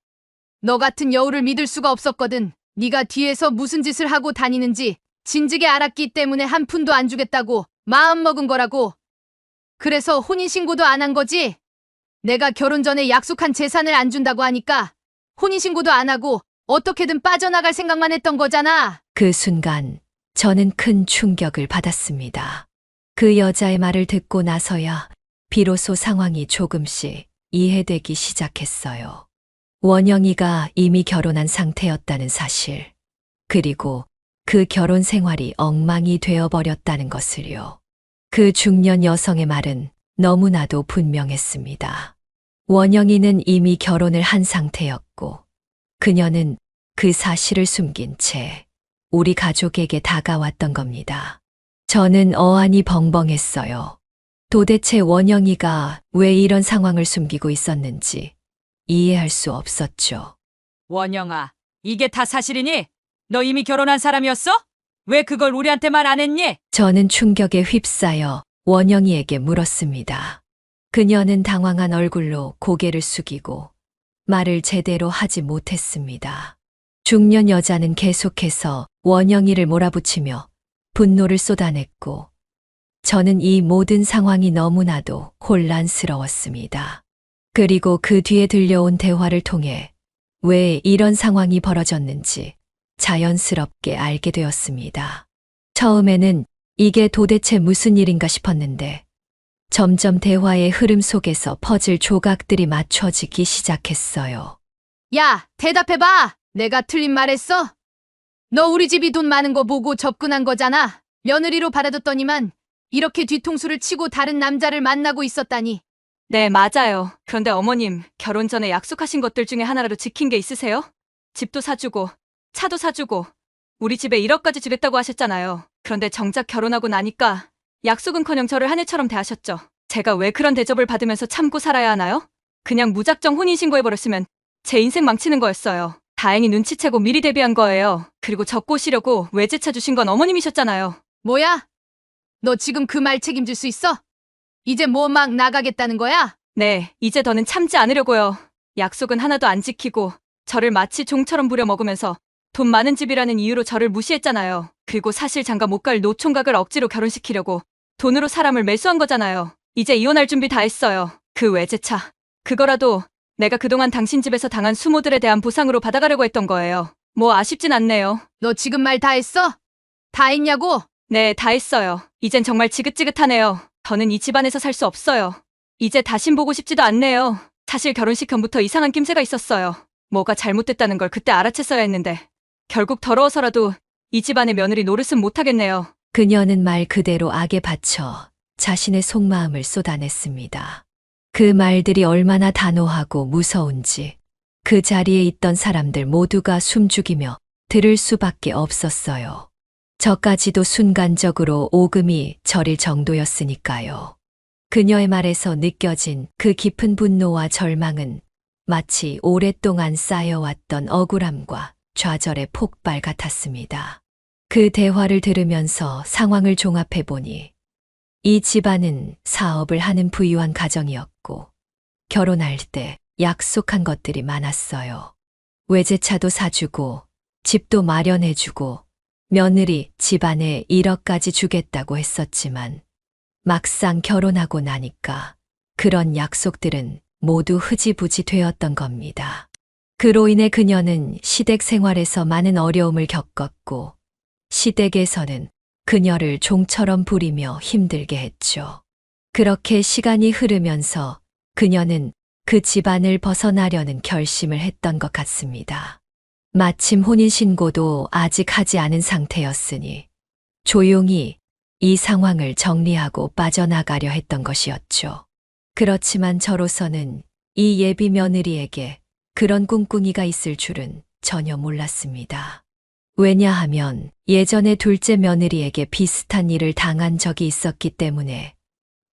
너 같은 여우를 믿을 수가 없었거든. 네가 뒤에서 무슨 짓을 하고 다니는지 진즉에 알았기 때문에 한 푼도 안 주겠다고 마음먹은 거라고. 그래서 혼인신고도 안 한 거지? 내가 결혼 전에 약속한 재산을 안 준다고 하니까 혼인신고도 안 하고 어떻게든 빠져나갈 생각만 했던 거잖아. 그 순간 저는 큰 충격을 받았습니다. 그 여자의 말을 듣고 나서야 비로소 상황이 조금씩 이해되기 시작했어요. 원영이가 이미 결혼한 상태였다는 사실, 그리고 그 결혼 생활이 엉망이 되어버렸다는 것을요. 그 중년 여성의 말은 너무나도 분명했습니다. 원영이는 이미 결혼을 한 상태였고, 그녀는 그 사실을 숨긴 채 우리 가족에게 다가왔던 겁니다. 저는 어안이 벙벙했어요. 도대체 원영이가 왜 이런 상황을 숨기고 있었는지 이해할 수 없었죠. 원영아, 이게 다 사실이니? 너 이미 결혼한 사람이었어? 왜 그걸 우리한테 말 안 했니? 저는 충격에 휩싸여 원영이에게 물었습니다. 그녀는 당황한 얼굴로 고개를 숙이고 말을 제대로 하지 못했습니다. 중년 여자는 계속해서 원영이를 몰아붙이며 분노를 쏟아냈고 저는 이 모든 상황이 너무나도 혼란스러웠습니다. 그리고 그 뒤에 들려온 대화를 통해 왜 이런 상황이 벌어졌는지 자연스럽게 알게 되었습니다. 처음에는 이게 도대체 무슨 일인가 싶었는데 점점 대화의 흐름 속에서 퍼즐 조각들이 맞춰지기 시작했어요. 야, 대답해봐. 내가 틀린 말 했어? 너 우리 집이 돈 많은 거 보고 접근한 거잖아. 며느리로 받아뒀더니만 이렇게 뒤통수를 치고 다른 남자를 만나고 있었다니. 네, 맞아요. 그런데 어머님, 결혼 전에 약속하신 것들 중에 하나라도 지킨 게 있으세요? 집도 사주고, 차도 사주고, 우리 집에 1억까지 주겠다고 하셨잖아요. 그런데 정작 결혼하고 나니까 약속은커녕 저를 한 애처럼 대하셨죠. 제가 왜 그런 대접을 받으면서 참고 살아야 하나요? 그냥 무작정 혼인신고해버렸으면 제 인생 망치는 거였어요. 다행히 눈치채고 미리 대비한 거예요. 그리고 저 꼬시려고 외제차 주신 건 어머님이셨잖아요. 뭐야? 너 지금 그 말 책임질 수 있어? 이제 뭐 막 나가겠다는 거야? 네, 이제 더는 참지 않으려고요. 약속은 하나도 안 지키고 저를 마치 종처럼 부려먹으면서 돈 많은 집이라는 이유로 저를 무시했잖아요. 그리고 사실 장가 못 갈 노총각을 억지로 결혼시키려고 돈으로 사람을 매수한 거잖아요. 이제 이혼할 준비 다 했어요. 그 외제차. 그거라도 내가 그동안 당신 집에서 당한 수모들에 대한 보상으로 받아가려고 했던 거예요. 뭐 아쉽진 않네요. 너 지금 말 다 했어? 다 했냐고? 네, 다 했어요. 이젠 정말 지긋지긋하네요. 더는 이 집안에서 살 수 없어요. 이제 다신 보고 싶지도 않네요. 사실 결혼식 전부터 이상한 낌새가 있었어요. 뭐가 잘못됐다는 걸 그때 알아챘어야 했는데 결국 더러워서라도 이 집안의 며느리 노릇은 못하겠네요. 그녀는 말 그대로 악에 받쳐 자신의 속마음을 쏟아냈습니다. 그 말들이 얼마나 단호하고 무서운지 그 자리에 있던 사람들 모두가 숨죽이며 들을 수밖에 없었어요. 저까지도 순간적으로 오금이 저릴 정도였으니까요. 그녀의 말에서 느껴진 그 깊은 분노와 절망은 마치 오랫동안 쌓여왔던 억울함과 좌절의 폭발 같았습니다. 그 대화를 들으면서 상황을 종합해보니 이 집안은 사업을 하는 부유한 가정이었고 결혼할 때 약속한 것들이 많았어요. 외제차도 사주고 집도 마련해주고 며느리 집안에 1억까지 주겠다고 했었지만 막상 결혼하고 나니까 그런 약속들은 모두 흐지부지 되었던 겁니다. 그로 인해 그녀는 시댁 생활에서 많은 어려움을 겪었고 시댁에서는 그녀를 종처럼 부리며 힘들게 했죠. 그렇게 시간이 흐르면서 그녀는 그 집안을 벗어나려는 결심을 했던 것 같습니다. 마침 혼인신고도 아직 하지 않은 상태였으니 조용히 이 상황을 정리하고 빠져나가려 했던 것이었죠. 그렇지만 저로서는 이 예비 며느리에게 그런 꿍꿍이가 있을 줄은 전혀 몰랐습니다. 왜냐하면 예전에 둘째 며느리에게 비슷한 일을 당한 적이 있었기 때문에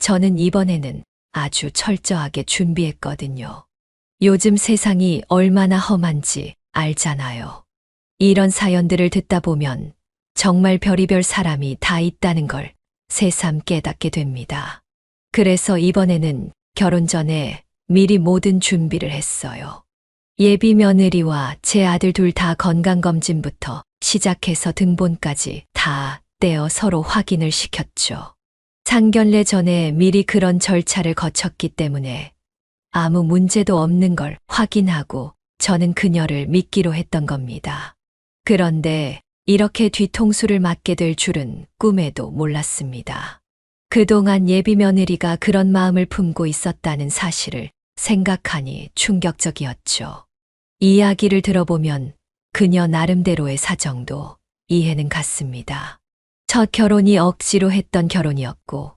저는 이번에는 아주 철저하게 준비했거든요. 요즘 세상이 얼마나 험한지 알잖아요. 이런 사연들을 듣다 보면 정말 별의별 사람이 다 있다는 걸 새삼 깨닫게 됩니다. 그래서 이번에는 결혼 전에 미리 모든 준비를 했어요. 예비 며느리와 제 아들 둘 다 건강검진부터 시작해서 등본까지 다 떼어 서로 확인을 시켰죠. 상견례 전에 미리 그런 절차를 거쳤기 때문에 아무 문제도 없는 걸 확인하고 저는 그녀를 믿기로 했던 겁니다. 그런데 이렇게 뒤통수를 맞게 될 줄은 꿈에도 몰랐습니다. 그동안 예비 며느리가 그런 마음을 품고 있었다는 사실을 생각하니 충격적이었죠. 이야기를 들어보면 그녀 나름대로의 사정도 이해는 갔습니다. 첫 결혼이 억지로 했던 결혼이었고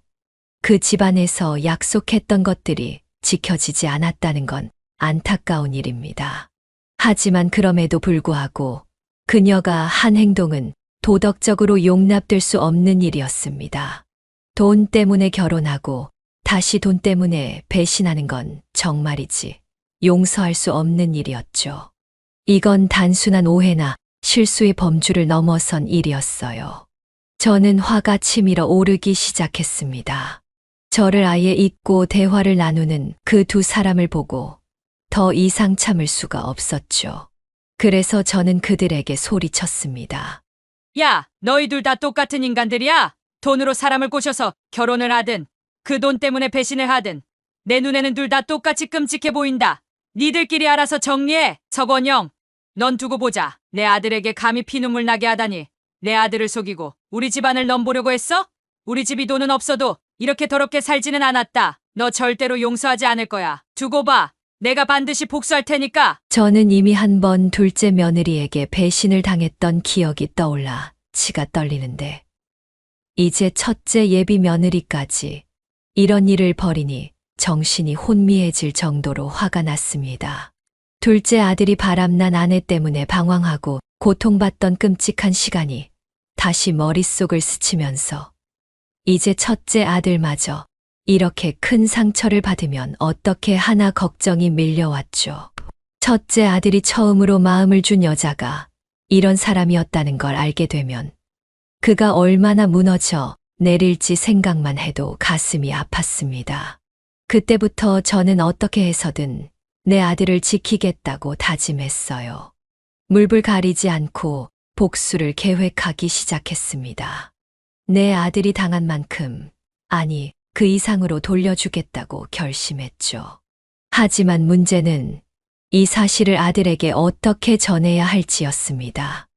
그 집안에서 약속했던 것들이 지켜지지 않았다는 건 안타까운 일입니다. 하지만 그럼에도 불구하고 그녀가 한 행동은 도덕적으로 용납될 수 없는 일이었습니다. 돈 때문에 결혼하고 다시 돈 때문에 배신하는 건 정말이지 용서할 수 없는 일이었죠. 이건 단순한 오해나 실수의 범주를 넘어선 일이었어요. 저는 화가 치밀어 오르기 시작했습니다. 저를 아예 잊고 대화를 나누는 그 두 사람을 보고 더 이상 참을 수가 없었죠. 그래서 저는 그들에게 소리쳤습니다. 야, 너희 둘 다 똑같은 인간들이야. 돈으로 사람을 꼬셔서 결혼을 하든 그 돈 때문에 배신을 하든 내 눈에는 둘 다 똑같이 끔찍해 보인다. 니들끼리 알아서 정리해. 서건영, 넌 두고 보자. 내 아들에게 감히 피눈물 나게 하다니. 내 아들을 속이고 우리 집안을 넘보려고 했어? 우리 집이 돈은 없어도 이렇게 더럽게 살지는 않았다. 너 절대로 용서하지 않을 거야. 두고 봐. 내가 반드시 복수할 테니까. 저는 이미 한 번 둘째 며느리에게 배신을 당했던 기억이 떠올라 치가 떨리는데 이제 첫째 예비 며느리까지 이런 일을 벌이니 정신이 혼미해질 정도로 화가 났습니다. 둘째 아들이 바람난 아내 때문에 방황하고 고통받던 끔찍한 시간이 다시 머릿속을 스치면서 이제 첫째 아들마저 이렇게 큰 상처를 받으면 어떻게 하나 걱정이 밀려왔죠. 첫째 아들이 처음으로 마음을 준 여자가 이런 사람이었다는 걸 알게 되면 그가 얼마나 무너져 내릴지 생각만 해도 가슴이 아팠습니다. 그때부터 저는 어떻게 해서든 내 아들을 지키겠다고 다짐했어요. 물불 가리지 않고 복수를 계획하기 시작했습니다. 내 아들이 당한 만큼, 아니, 그 이상으로 돌려주겠다고 결심했죠. 하지만 문제는 이 사실을 아들에게 어떻게 전해야 할지였습니다.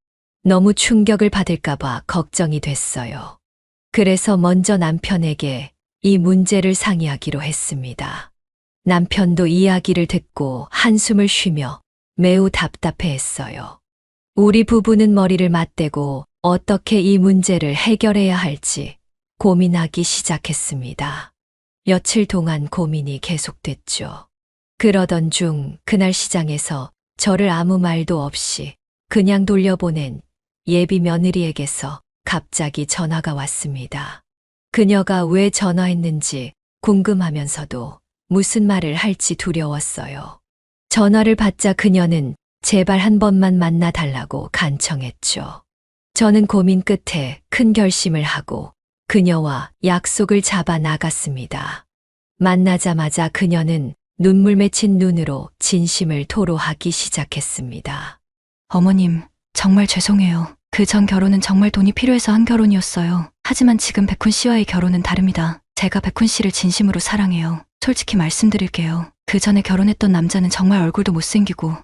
너무 충격을 받을까봐 걱정이 됐어요. 그래서 먼저 남편에게 이 문제를 상의하기로 했습니다. 남편도 이야기를 듣고 한숨을 쉬며 매우 답답해했어요. 우리 부부는 머리를 맞대고 어떻게 이 문제를 해결해야 할지 고민하기 시작했습니다. 며칠 동안 고민이 계속됐죠. 그러던 중 그날 시장에서 저를 아무 말도 없이 그냥 돌려보낸 예비 며느리에게서 갑자기 전화가 왔습니다. 그녀가 왜 전화했는지 궁금하면서도 무슨 말을 할지 두려웠어요. 전화를 받자 그녀는 제발 한 번만 만나달라고 간청했죠. 저는 고민 끝에 큰 결심을 하고 그녀와 약속을 잡아 나갔습니다. 만나자마자 그녀는 눈물 맺힌 눈으로 진심을 토로하기 시작했습니다. 어머님, 정말 죄송해요. 그 전 결혼은 정말 돈이 필요해서 한 결혼이었어요. 하지만 지금 백훈 씨와의 결혼은 다릅니다. 제가 백훈 씨를 진심으로 사랑해요. 솔직히 말씀드릴게요. 그 전에 결혼했던 남자는 정말 얼굴도 못생기고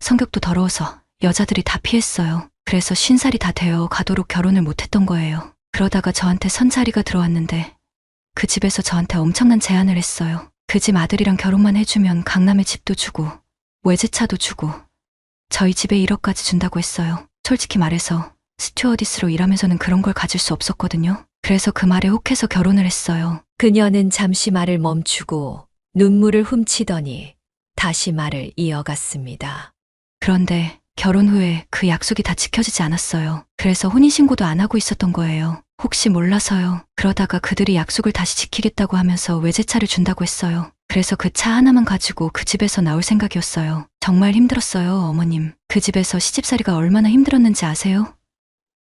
성격도 더러워서 여자들이 다 피했어요. 그래서 50살이 다 되어 가도록 결혼을 못했던 거예요. 그러다가 저한테 선자리가 들어왔는데 그 집에서 저한테 엄청난 제안을 했어요. 그 집 아들이랑 결혼만 해주면 강남에 집도 주고 외제차도 주고 저희 집에 1억까지 준다고 했어요. 솔직히 말해서 스튜어디스로 일하면서는 그런 걸 가질 수 없었거든요. 그래서 그 말에 혹해서 결혼을 했어요. 그녀는 잠시 말을 멈추고 눈물을 훔치더니 다시 말을 이어갔습니다. 그런데 결혼 후에 그 약속이 다 지켜지지 않았어요. 그래서 혼인신고도 안 하고 있었던 거예요. 혹시 몰라서요. 그러다가 그들이 약속을 다시 지키겠다고 하면서 외제차를 준다고 했어요. 그래서 그 차 하나만 가지고 그 집에서 나올 생각이었어요. 정말 힘들었어요, 어머님. 그 집에서 시집살이가 얼마나 힘들었는지 아세요?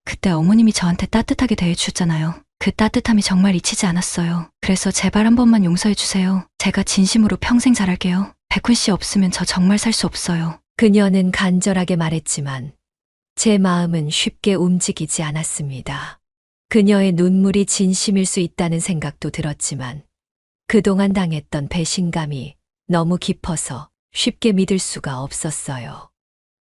그때 어머님이 저한테 따뜻하게 대해주셨잖아요. 그 따뜻함이 정말 잊히지 않았어요. 그래서 제발 한 번만 용서해 주세요. 제가 진심으로 평생 잘할게요. 백훈 씨 없으면 저 정말 살 수 없어요. 그녀는 간절하게 말했지만 제 마음은 쉽게 움직이지 않았습니다. 그녀의 눈물이 진심일 수 있다는 생각도 들었지만 그동안 당했던 배신감이 너무 깊어서 쉽게 믿을 수가 없었어요.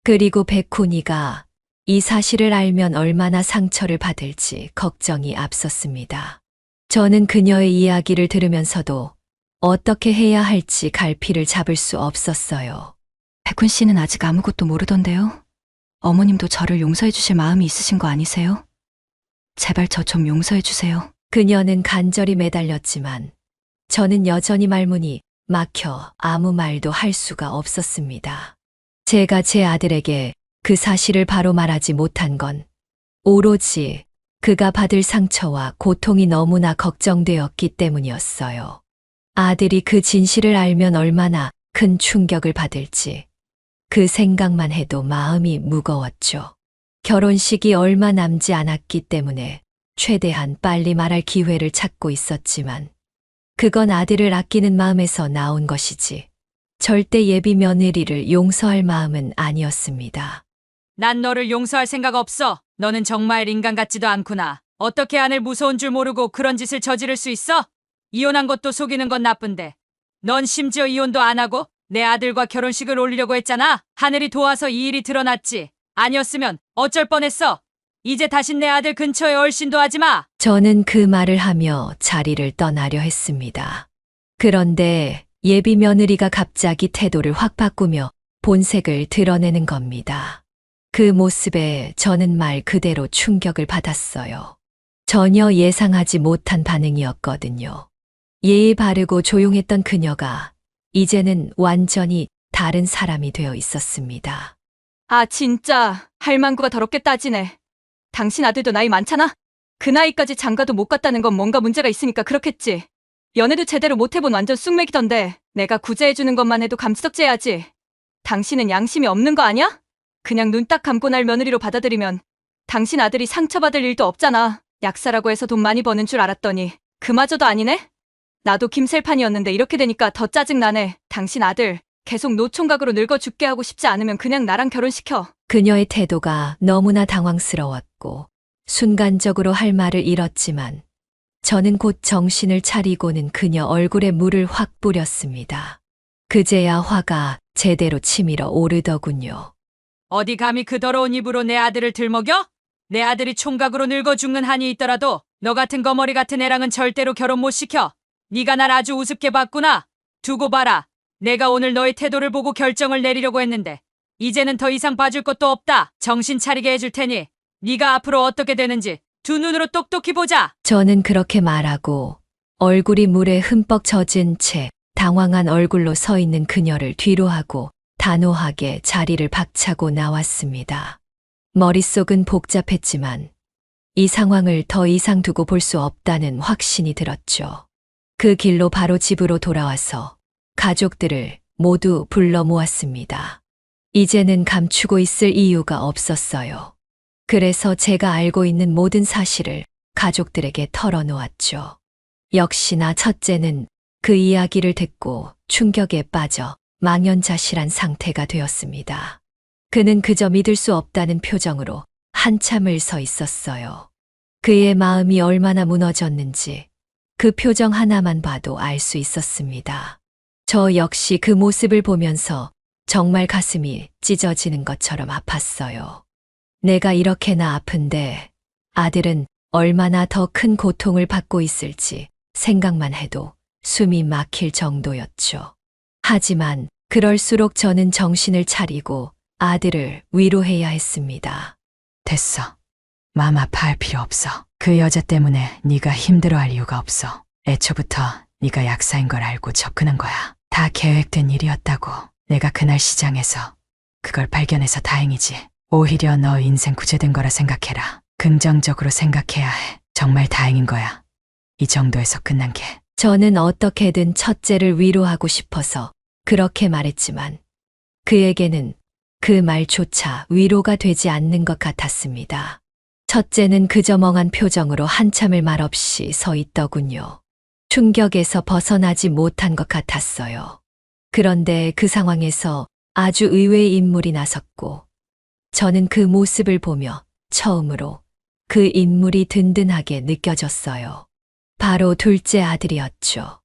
그리고 백훈이가 이 사실을 알면 얼마나 상처를 받을지 걱정이 앞섰습니다. 저는 그녀의 이야기를 들으면서도 어떻게 해야 할지 갈피를 잡을 수 없었어요. 백훈 씨는 아직 아무것도 모르던데요. 어머님도 저를 용서해 주실 마음이 있으신 거 아니세요? 제발 저 좀 용서해 주세요. 그녀는 간절히 매달렸지만 저는 여전히 말문이 막혀 아무 말도 할 수가 없었습니다. 제가 제 아들에게 그 사실을 바로 말하지 못한 건 오로지 그가 받을 상처와 고통이 너무나 걱정되었기 때문이었어요. 아들이 그 진실을 알면 얼마나 큰 충격을 받을지 그 생각만 해도 마음이 무거웠죠. 결혼식이 얼마 남지 않았기 때문에 최대한 빨리 말할 기회를 찾고 있었지만 그건 아들을 아끼는 마음에서 나온 것이지 절대 예비 며느리를 용서할 마음은 아니었습니다. 난 너를 용서할 생각 없어. 너는 정말 인간 같지도 않구나. 어떻게 아내를 무서운 줄 모르고 그런 짓을 저지를 수 있어? 이혼한 것도 속이는 건 나쁜데 넌 심지어 이혼도 안 하고 내 아들과 결혼식을 올리려고 했잖아. 하늘이 도와서 이 일이 드러났지. 아니었으면 어쩔 뻔했어. 이제 다신 내 아들 근처에 얼씬도 하지 마. 저는 그 말을 하며 자리를 떠나려 했습니다. 그런데 예비 며느리가 갑자기 태도를 확 바꾸며 본색을 드러내는 겁니다. 그 모습에 저는 말 그대로 충격을 받았어요. 전혀 예상하지 못한 반응이었거든요. 예의 바르고 조용했던 그녀가 이제는 완전히 다른 사람이 되어 있었습니다. 아, 진짜 할망구가 더럽게 따지네. 당신 아들도 나이 많잖아? 그 나이까지 장가도 못 갔다는 건 뭔가 문제가 있으니까 그렇겠지. 연애도 제대로 못 해본 완전 쑥맥이던데 내가 구제해주는 것만 해도 감지덕지해야지. 당신은 양심이 없는 거 아니야? 그냥 눈 딱 감고 날 며느리로 받아들이면 당신 아들이 상처받을 일도 없잖아. 약사라고 해서 돈 많이 버는 줄 알았더니 그마저도 아니네? 나도 김셀판이었는데 이렇게 되니까 더 짜증나네. 당신 아들 계속 노총각으로 늙어 죽게 하고 싶지 않으면 그냥 나랑 결혼시켜. 그녀의 태도가 너무나 당황스러웠고 순간적으로 할 말을 잃었지만 저는 곧 정신을 차리고는 그녀 얼굴에 물을 확 뿌렸습니다. 그제야 화가 제대로 치밀어 오르더군요. 어디 감히 그 더러운 입으로 내 아들을 들먹여? 내 아들이 총각으로 늙어 죽는 한이 있더라도 너 같은 거머리 같은 애랑은 절대로 결혼 못 시켜. 네가 날 아주 우습게 봤구나. 두고 봐라. 내가 오늘 너의 태도를 보고 결정을 내리려고 했는데 이제는 더 이상 봐줄 것도 없다. 정신 차리게 해줄 테니 네가 앞으로 어떻게 되는지 두 눈으로 똑똑히 보자. 저는 그렇게 말하고 얼굴이 물에 흠뻑 젖은 채 당황한 얼굴로 서 있는 그녀를 뒤로 하고 단호하게 자리를 박차고 나왔습니다. 머릿속은 복잡했지만 이 상황을 더 이상 두고 볼 수 없다는 확신이 들었죠. 그 길로 바로 집으로 돌아와서 가족들을 모두 불러 모았습니다. 이제는 감추고 있을 이유가 없었어요. 그래서 제가 알고 있는 모든 사실을 가족들에게 털어놓았죠. 역시나 첫째는 그 이야기를 듣고 충격에 빠져 망연자실한 상태가 되었습니다. 그는 그저 믿을 수 없다는 표정으로 한참을 서 있었어요. 그의 마음이 얼마나 무너졌는지 그 표정 하나만 봐도 알 수 있었습니다. 저 역시 그 모습을 보면서 정말 가슴이 찢어지는 것처럼 아팠어요. 내가 이렇게나 아픈데 아들은 얼마나 더 큰 고통을 받고 있을지 생각만 해도 숨이 막힐 정도였죠. 하지만 그럴수록 저는 정신을 차리고 아들을 위로해야 했습니다. 됐어. 마음 아파할 필요 없어. 그 여자 때문에 네가 힘들어할 이유가 없어. 애초부터 네가 약사인 걸 알고 접근한 거야. 다 계획된 일이었다고. 내가 그날 시장에서 그걸 발견해서 다행이지. 오히려 너 인생 구제된 거라 생각해라. 긍정적으로 생각해야 해. 정말 다행인 거야. 이 정도에서 끝난 게. 저는 어떻게든 첫째를 위로하고 싶어서 그렇게 말했지만 그에게는 그 말조차 위로가 되지 않는 것 같았습니다. 첫째는 그저 멍한 표정으로 한참을 말없이 서 있더군요. 충격에서 벗어나지 못한 것 같았어요. 그런데 그 상황에서 아주 의외의 인물이 나섰고 저는 그 모습을 보며 처음으로 그 인물이 든든하게 느껴졌어요. 바로 둘째 아들이었죠.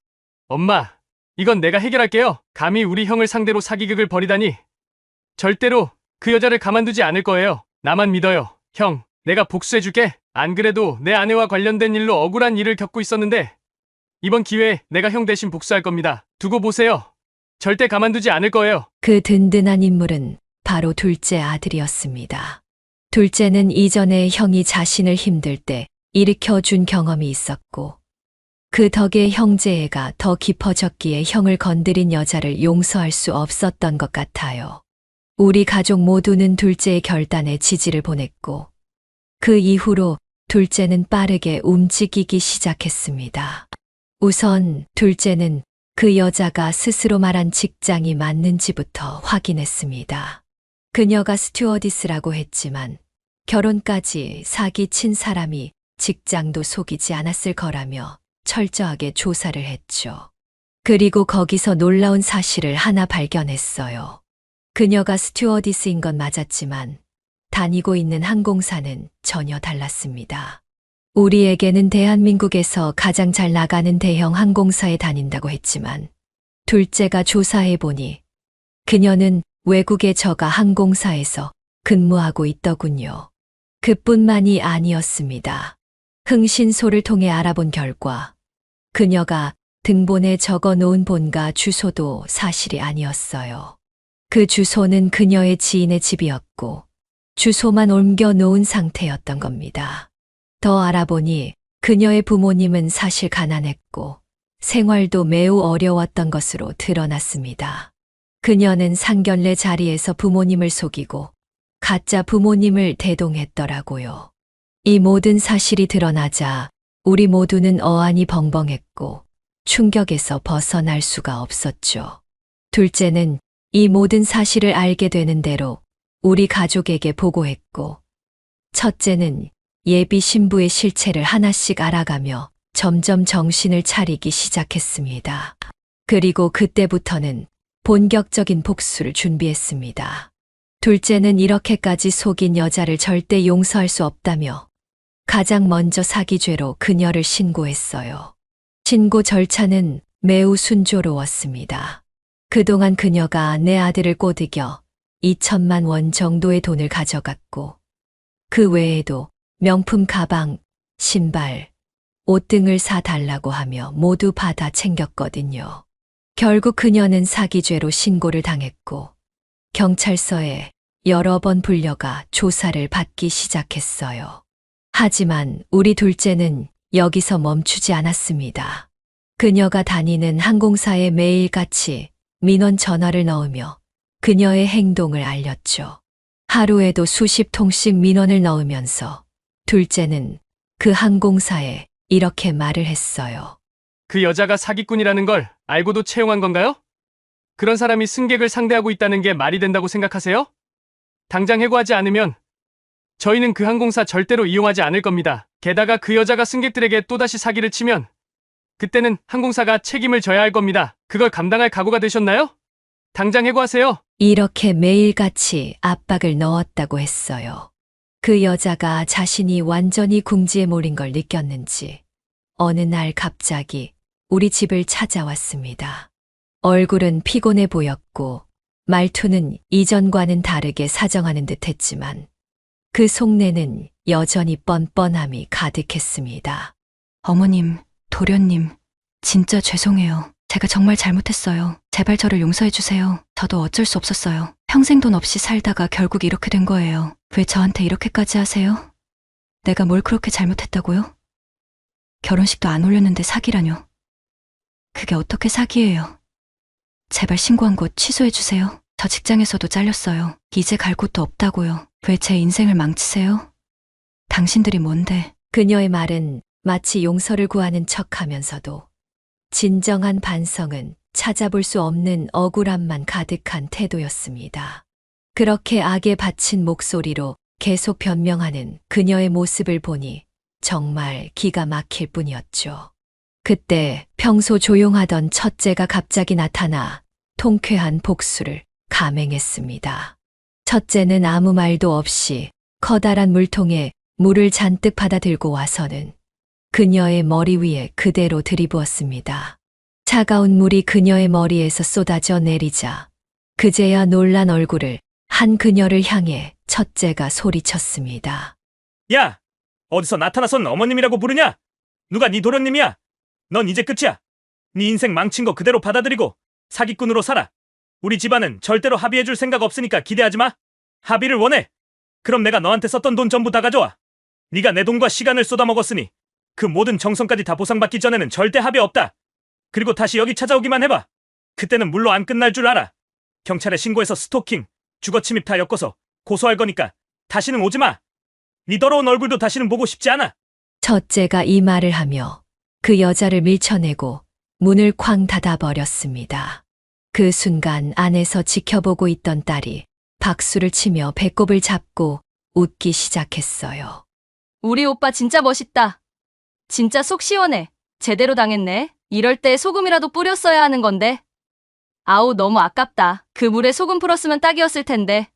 엄마, 이건 내가 해결할게요. 감히 우리 형을 상대로 사기극을 벌이다니. 절대로 그 여자를 가만두지 않을 거예요. 나만 믿어요. 형, 내가 복수해줄게. 안 그래도 내 아내와 관련된 일로 억울한 일을 겪고 있었는데 이번 기회에 내가 형 대신 복수할 겁니다. 두고 보세요. 절대 가만두지 않을 거예요. 그 든든한 인물은 바로 둘째 아들이었습니다. 둘째는 이전에 형이 자신을 힘들 때 일으켜준 경험이 있었고 그 덕에 형제애가 더 깊어졌기에 형을 건드린 여자를 용서할 수 없었던 것 같아요. 우리 가족 모두는 둘째의 결단에 지지를 보냈고 그 이후로 둘째는 빠르게 움직이기 시작했습니다. 우선 둘째는 그 여자가 스스로 말한 직장이 맞는지부터 확인했습니다. 그녀가 스튜어디스라고 했지만 결혼까지 사기친 사람이 직장도 속이지 않았을 거라며 철저하게 조사를 했죠. 그리고 거기서 놀라운 사실을 하나 발견했어요. 그녀가 스튜어디스인 건 맞았지만 다니고 있는 항공사는 전혀 달랐습니다. 우리에게는 대한민국에서 가장 잘 나가는 대형 항공사에 다닌다고 했지만 둘째가 조사해보니 그녀는 외국의 저가 항공사에서 근무하고 있더군요. 그뿐만이 아니었습니다. 흥신소를 통해 알아본 결과 그녀가 등본에 적어 놓은 본가 주소도 사실이 아니었어요. 그 주소는 그녀의 지인의 집이었고 주소만 옮겨 놓은 상태였던 겁니다. 더 알아보니 그녀의 부모님은 사실 가난했고 생활도 매우 어려웠던 것으로 드러났습니다. 그녀는 상견례 자리에서 부모님을 속이고 가짜 부모님을 대동했더라고요. 이 모든 사실이 드러나자 우리 모두는 어안이 벙벙했고 충격에서 벗어날 수가 없었죠. 둘째는 이 모든 사실을 알게 되는 대로 우리 가족에게 보고했고, 첫째는 예비 신부의 실체를 하나씩 알아가며 점점 정신을 차리기 시작했습니다. 그리고 그때부터는 본격적인 복수를 준비했습니다. 둘째는 이렇게까지 속인 여자를 절대 용서할 수 없다며 가장 먼저 사기죄로 그녀를 신고했어요. 신고 절차는 매우 순조로웠습니다. 그동안 그녀가 내 아들을 꼬드겨 2천만 원 정도의 돈을 가져갔고 그 외에도 명품 가방, 신발, 옷 등을 사달라고 하며 모두 받아 챙겼거든요. 결국 그녀는 사기죄로 신고를 당했고 경찰서에 여러 번 불려가 조사를 받기 시작했어요. 하지만 우리 둘째는 여기서 멈추지 않았습니다. 그녀가 다니는 항공사에 매일같이 민원 전화를 넣으며 그녀의 행동을 알렸죠. 하루에도 수십 통씩 민원을 넣으면서 둘째는 그 항공사에 이렇게 말을 했어요. 그 여자가 사기꾼이라는 걸 알고도 채용한 건가요? 그런 사람이 승객을 상대하고 있다는 게 말이 된다고 생각하세요? 당장 해고하지 않으면 저희는 그 항공사 절대로 이용하지 않을 겁니다. 게다가 그 여자가 승객들에게 또다시 사기를 치면 그때는 항공사가 책임을 져야 할 겁니다. 그걸 감당할 각오가 되셨나요? 당장 해고하세요. 이렇게 매일같이 압박을 넣었다고 했어요. 그 여자가 자신이 완전히 궁지에 몰린 걸 느꼈는지 어느 날 갑자기 우리 집을 찾아왔습니다. 얼굴은 피곤해 보였고 말투는 이전과는 다르게 사정하는 듯 했지만 그 속내는 여전히 뻔뻔함이 가득했습니다. 어머님, 도련님, 진짜 죄송해요. 제가 정말 잘못했어요. 제발 저를 용서해 주세요. 저도 어쩔 수 없었어요. 평생 돈 없이 살다가 결국 이렇게 된 거예요. 왜 저한테 이렇게까지 하세요? 내가 뭘 그렇게 잘못했다고요? 결혼식도 안 올렸는데 사기라뇨. 그게 어떻게 사기예요? 제발 신고한 곳 취소해 주세요. 저 직장에서도 잘렸어요. 이제 갈 곳도 없다고요. 왜 제 인생을 망치세요? 당신들이 뭔데? 그녀의 말은 마치 용서를 구하는 척하면서도 진정한 반성은 찾아볼 수 없는 억울함만 가득한 태도였습니다. 그렇게 악에 바친 목소리로 계속 변명하는 그녀의 모습을 보니 정말 기가 막힐 뿐이었죠. 그때 평소 조용하던 첫째가 갑자기 나타나 통쾌한 복수를 감행했습니다. 첫째는 아무 말도 없이 커다란 물통에 물을 잔뜩 받아 들고 와서는 그녀의 머리 위에 그대로 들이부었습니다. 차가운 물이 그녀의 머리에서 쏟아져 내리자 그제야 놀란 얼굴을 한 그녀를 향해 첫째가 소리쳤습니다. 야! 어디서 나타나선 어머님이라고 부르냐? 누가 네 도련님이야? 넌 이제 끝이야. 네 인생 망친 거 그대로 받아들이고 사기꾼으로 살아. 우리 집안은 절대로 합의해줄 생각 없으니까 기대하지 마. 합의를 원해. 그럼 내가 너한테 썼던 돈 전부 다 가져와. 네가 내 돈과 시간을 쏟아먹었으니 그 모든 정성까지 다 보상받기 전에는 절대 합의 없다. 그리고 다시 여기 찾아오기만 해봐. 그때는 물로 안 끝날 줄 알아. 경찰에 신고해서 스토킹, 주거침입 다 엮어서 고소할 거니까 다시는 오지 마. 네 더러운 얼굴도 다시는 보고 싶지 않아. 첫째가 이 말을 하며 그 여자를 밀쳐내고 문을 쾅 닫아버렸습니다. 그 순간 안에서 지켜보고 있던 딸이 박수를 치며 배꼽을 잡고 웃기 시작했어요. 우리 오빠 진짜 멋있다. 진짜 속 시원해. 제대로 당했네. 이럴 때 소금이라도 뿌렸어야 하는 건데. 아우 너무 아깝다. 그 물에 소금 풀었으면 딱이었을 텐데.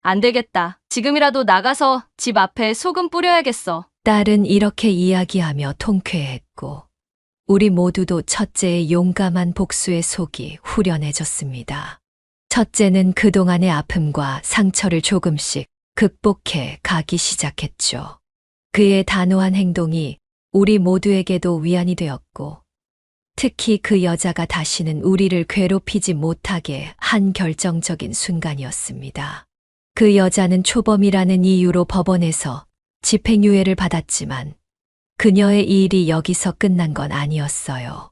안 되겠다. 지금이라도 나가서 집 앞에 소금 뿌려야겠어. 딸은 이렇게 이야기하며 통쾌했고 우리 모두도 첫째의 용감한 복수의 속이 후련해졌습니다. 첫째는 그동안의 아픔과 상처를 조금씩 극복해 가기 시작했죠. 그의 단호한 행동이 우리 모두에게도 위안이 되었고 특히 그 여자가 다시는 우리를 괴롭히지 못하게 한 결정적인 순간이었습니다. 그 여자는 초범이라는 이유로 법원에서 집행유예를 받았지만 그녀의 일이 여기서 끝난 건 아니었어요.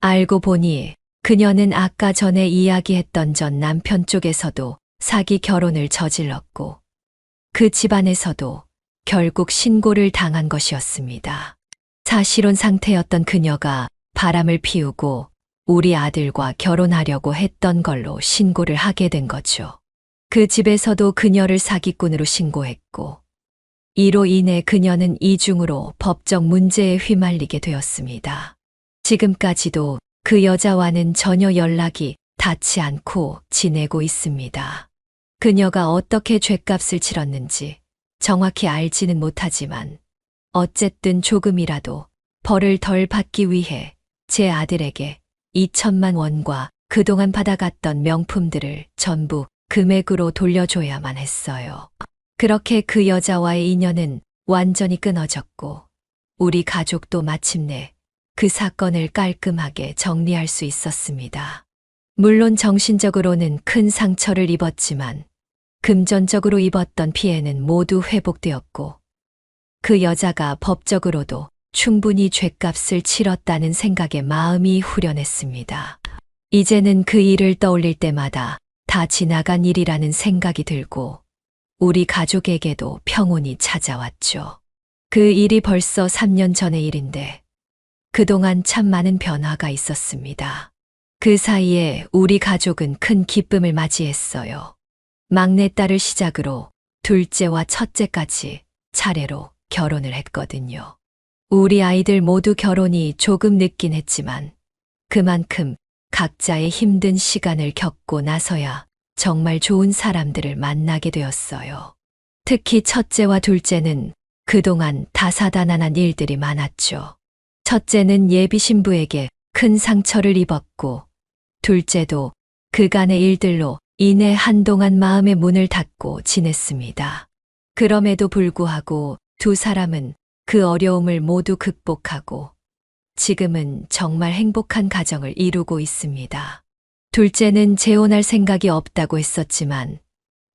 알고 보니 그녀는 아까 전에 이야기했던 전 남편 쪽에서도 사기 결혼을 저질렀고 그 집안에서도 결국 신고를 당한 것이었습니다. 사실혼 상태였던 그녀가 바람을 피우고 우리 아들과 결혼하려고 했던 걸로 신고를 하게 된 거죠. 그 집에서도 그녀를 사기꾼으로 신고했고 이로 인해 그녀는 이중으로 법적 문제에 휘말리게 되었습니다. 지금까지도 그 여자와는 전혀 연락이 닿지 않고 지내고 있습니다. 그녀가 어떻게 죗값을 치렀는지 정확히 알지는 못하지만 어쨌든 조금이라도 벌을 덜 받기 위해 제 아들에게 2천만 원과 그동안 받아갔던 명품들을 전부 금액으로 돌려줘야만 했어요. 그렇게 그 여자와의 인연은 완전히 끊어졌고 우리 가족도 마침내 그 사건을 깔끔하게 정리할 수 있었습니다. 물론 정신적으로는 큰 상처를 입었지만 금전적으로 입었던 피해는 모두 회복되었고 그 여자가 법적으로도 충분히 죗값을 치렀다는 생각에 마음이 후련했습니다. 이제는 그 일을 떠올릴 때마다 다 지나간 일이라는 생각이 들고 우리 가족에게도 평온이 찾아왔죠. 그 일이 벌써 3년 전의 일인데 그동안 참 많은 변화가 있었습니다. 그 사이에 우리 가족은 큰 기쁨을 맞이했어요. 막내딸을 시작으로 둘째와 첫째까지 차례로 결혼을 했거든요. 우리 아이들 모두 결혼이 조금 늦긴 했지만 그만큼 각자의 힘든 시간을 겪고 나서야 정말 좋은 사람들을 만나게 되었어요. 특히 첫째와 둘째는 그동안 다사다난한 일들이 많았죠. 첫째는 예비 신부에게 큰 상처를 입었고 둘째도 그간의 일들로 인해 한동안 마음의 문을 닫고 지냈습니다. 그럼에도 불구하고 두 사람은 그 어려움을 모두 극복하고 지금은 정말 행복한 가정을 이루고 있습니다. 둘째는 재혼할 생각이 없다고 했었지만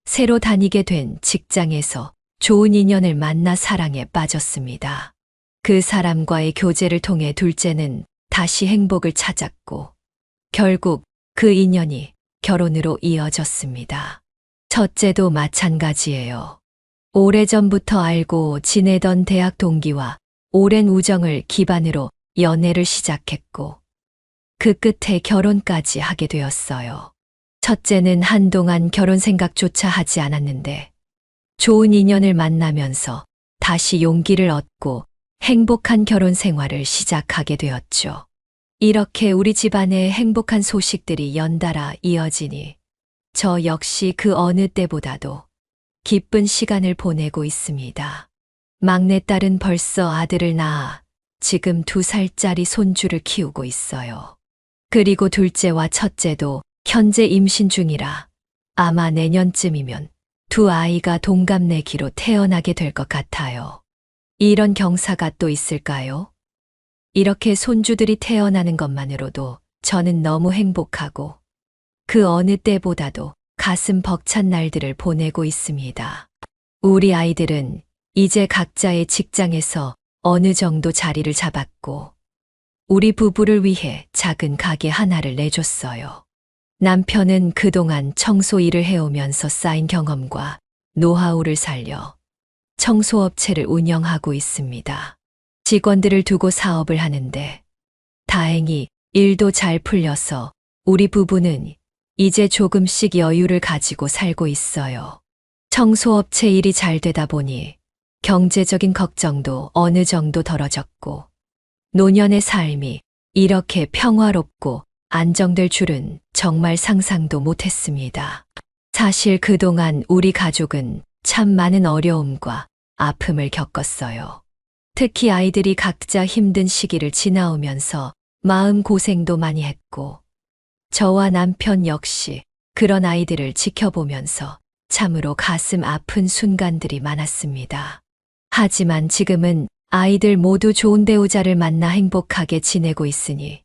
새로 다니게 된 직장에서 좋은 인연을 만나 사랑에 빠졌습니다. 그 사람과의 교제를 통해 둘째는 다시 행복을 찾았고 결국 그 인연이 결혼으로 이어졌습니다. 첫째도 마찬가지예요. 오래전부터 알고 지내던 대학 동기와 오랜 우정을 기반으로 연애를 시작했고 그 끝에 결혼까지 하게 되었어요. 첫째는 한동안 결혼 생각조차 하지 않았는데 좋은 인연을 만나면서 다시 용기를 얻고 행복한 결혼 생활을 시작하게 되었죠. 이렇게 우리 집안에 행복한 소식들이 연달아 이어지니 저 역시 그 어느 때보다도 기쁜 시간을 보내고 있습니다. 막내딸은 벌써 아들을 낳아 지금 2살짜리 손주를 키우고 있어요. 그리고 둘째와 첫째도 현재 임신 중이라 아마 내년쯤이면 두 아이가 동갑내기로 태어나게 될 것 같아요. 이런 경사가 또 있을까요? 이렇게 손주들이 태어나는 것만으로도 저는 너무 행복하고 그 어느 때보다도 가슴 벅찬 날들을 보내고 있습니다. 우리 아이들은 이제 각자의 직장에서 어느 정도 자리를 잡았고 우리 부부를 위해 작은 가게 하나를 내줬어요. 남편은 그동안 청소 일을 해오면서 쌓인 경험과 노하우를 살려 청소업체를 운영하고 있습니다. 직원들을 두고 사업을 하는데 다행히 일도 잘 풀려서 우리 부부는 이제 조금씩 여유를 가지고 살고 있어요. 청소업체 일이 잘 되다 보니 경제적인 걱정도 어느 정도 덜어졌고 노년의 삶이 이렇게 평화롭고 안정될 줄은 정말 상상도 못했습니다. 사실 그동안 우리 가족은 참 많은 어려움과 아픔을 겪었어요. 특히 아이들이 각자 힘든 시기를 지나오면서 마음 고생도 많이 했고 저와 남편 역시 그런 아이들을 지켜보면서 참으로 가슴 아픈 순간들이 많았습니다. 하지만 지금은 아이들 모두 좋은 배우자를 만나 행복하게 지내고 있으니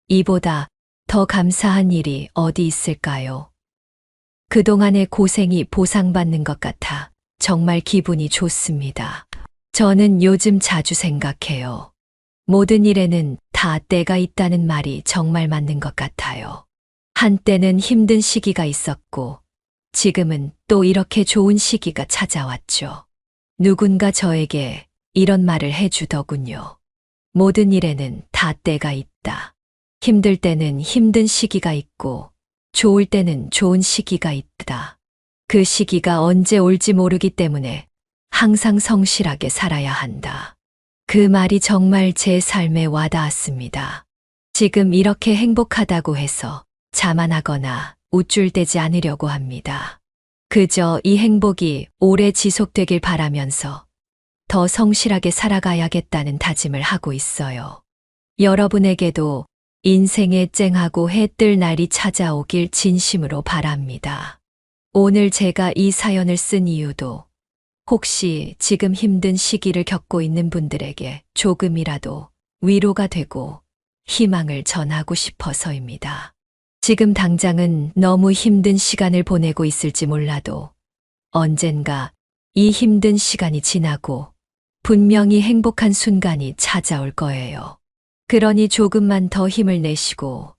이보다 더 감사한 일이 어디 있을까요? 그동안의 고생이 보상받는 것 같아 정말 기분이 좋습니다. 저는 요즘 자주 생각해요. 모든 일에는 다 때가 있다는 말이 정말 맞는 것 같아요. 한때는 힘든 시기가 있었고, 지금은 또 이렇게 좋은 시기가 찾아왔죠. 누군가 저에게 이런 말을 해주더군요. 모든 일에는 다 때가 있다. 힘들 때는 힘든 시기가 있고, 좋을 때는 좋은 시기가 있다. 그 시기가 언제 올지 모르기 때문에 항상 성실하게 살아야 한다. 그 말이 정말 제 삶에 와닿았습니다. 지금 이렇게 행복하다고 해서 자만하거나 우쭐대지 않으려고 합니다. 그저 이 행복이 오래 지속되길 바라면서 더 성실하게 살아가야겠다는 다짐을 하고 있어요. 여러분에게도 인생의 쨍하고 해뜰 날이 찾아오길 진심으로 바랍니다. 오늘 제가 이 사연을 쓴 이유도 혹시 지금 힘든 시기를 겪고 있는 분들에게 조금이라도 위로가 되고 희망을 전하고 싶어서입니다. 지금 당장은 너무 힘든 시간을 보내고 있을지 몰라도 언젠가 이 힘든 시간이 지나고 분명히 행복한 순간이 찾아올 거예요. 그러니 조금만 더 힘을 내시고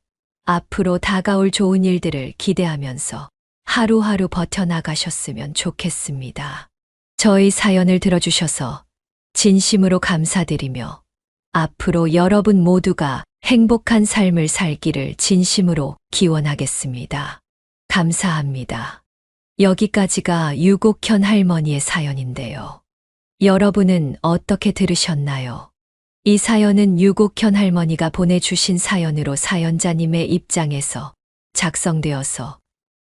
앞으로 다가올 좋은 일들을 기대하면서 하루하루 버텨나가셨으면 좋겠습니다. 저희 사연을 들어주셔서 진심으로 감사드리며 앞으로 여러분 모두가 행복한 삶을 살기를 진심으로 기원하겠습니다. 감사합니다. 여기까지가 유곡현 할머니의 사연인데요. 여러분은 어떻게 들으셨나요? 이 사연은 유곡현 할머니가 보내주신 사연으로 사연자님의 입장에서 작성되어서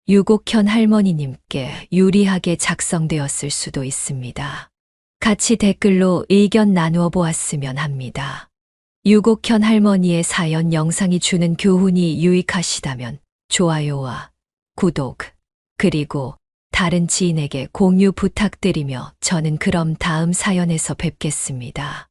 유곡현 할머니님께 유리하게 작성되었을 수도 있습니다. 같이 댓글로 의견 나누어 보았으면 합니다. 유곡현 할머니의 사연 영상이 주는 교훈이 유익하시다면 좋아요와 구독, 그리고 다른 지인에게 공유 부탁드리며 저는 그럼 다음 사연에서 뵙겠습니다.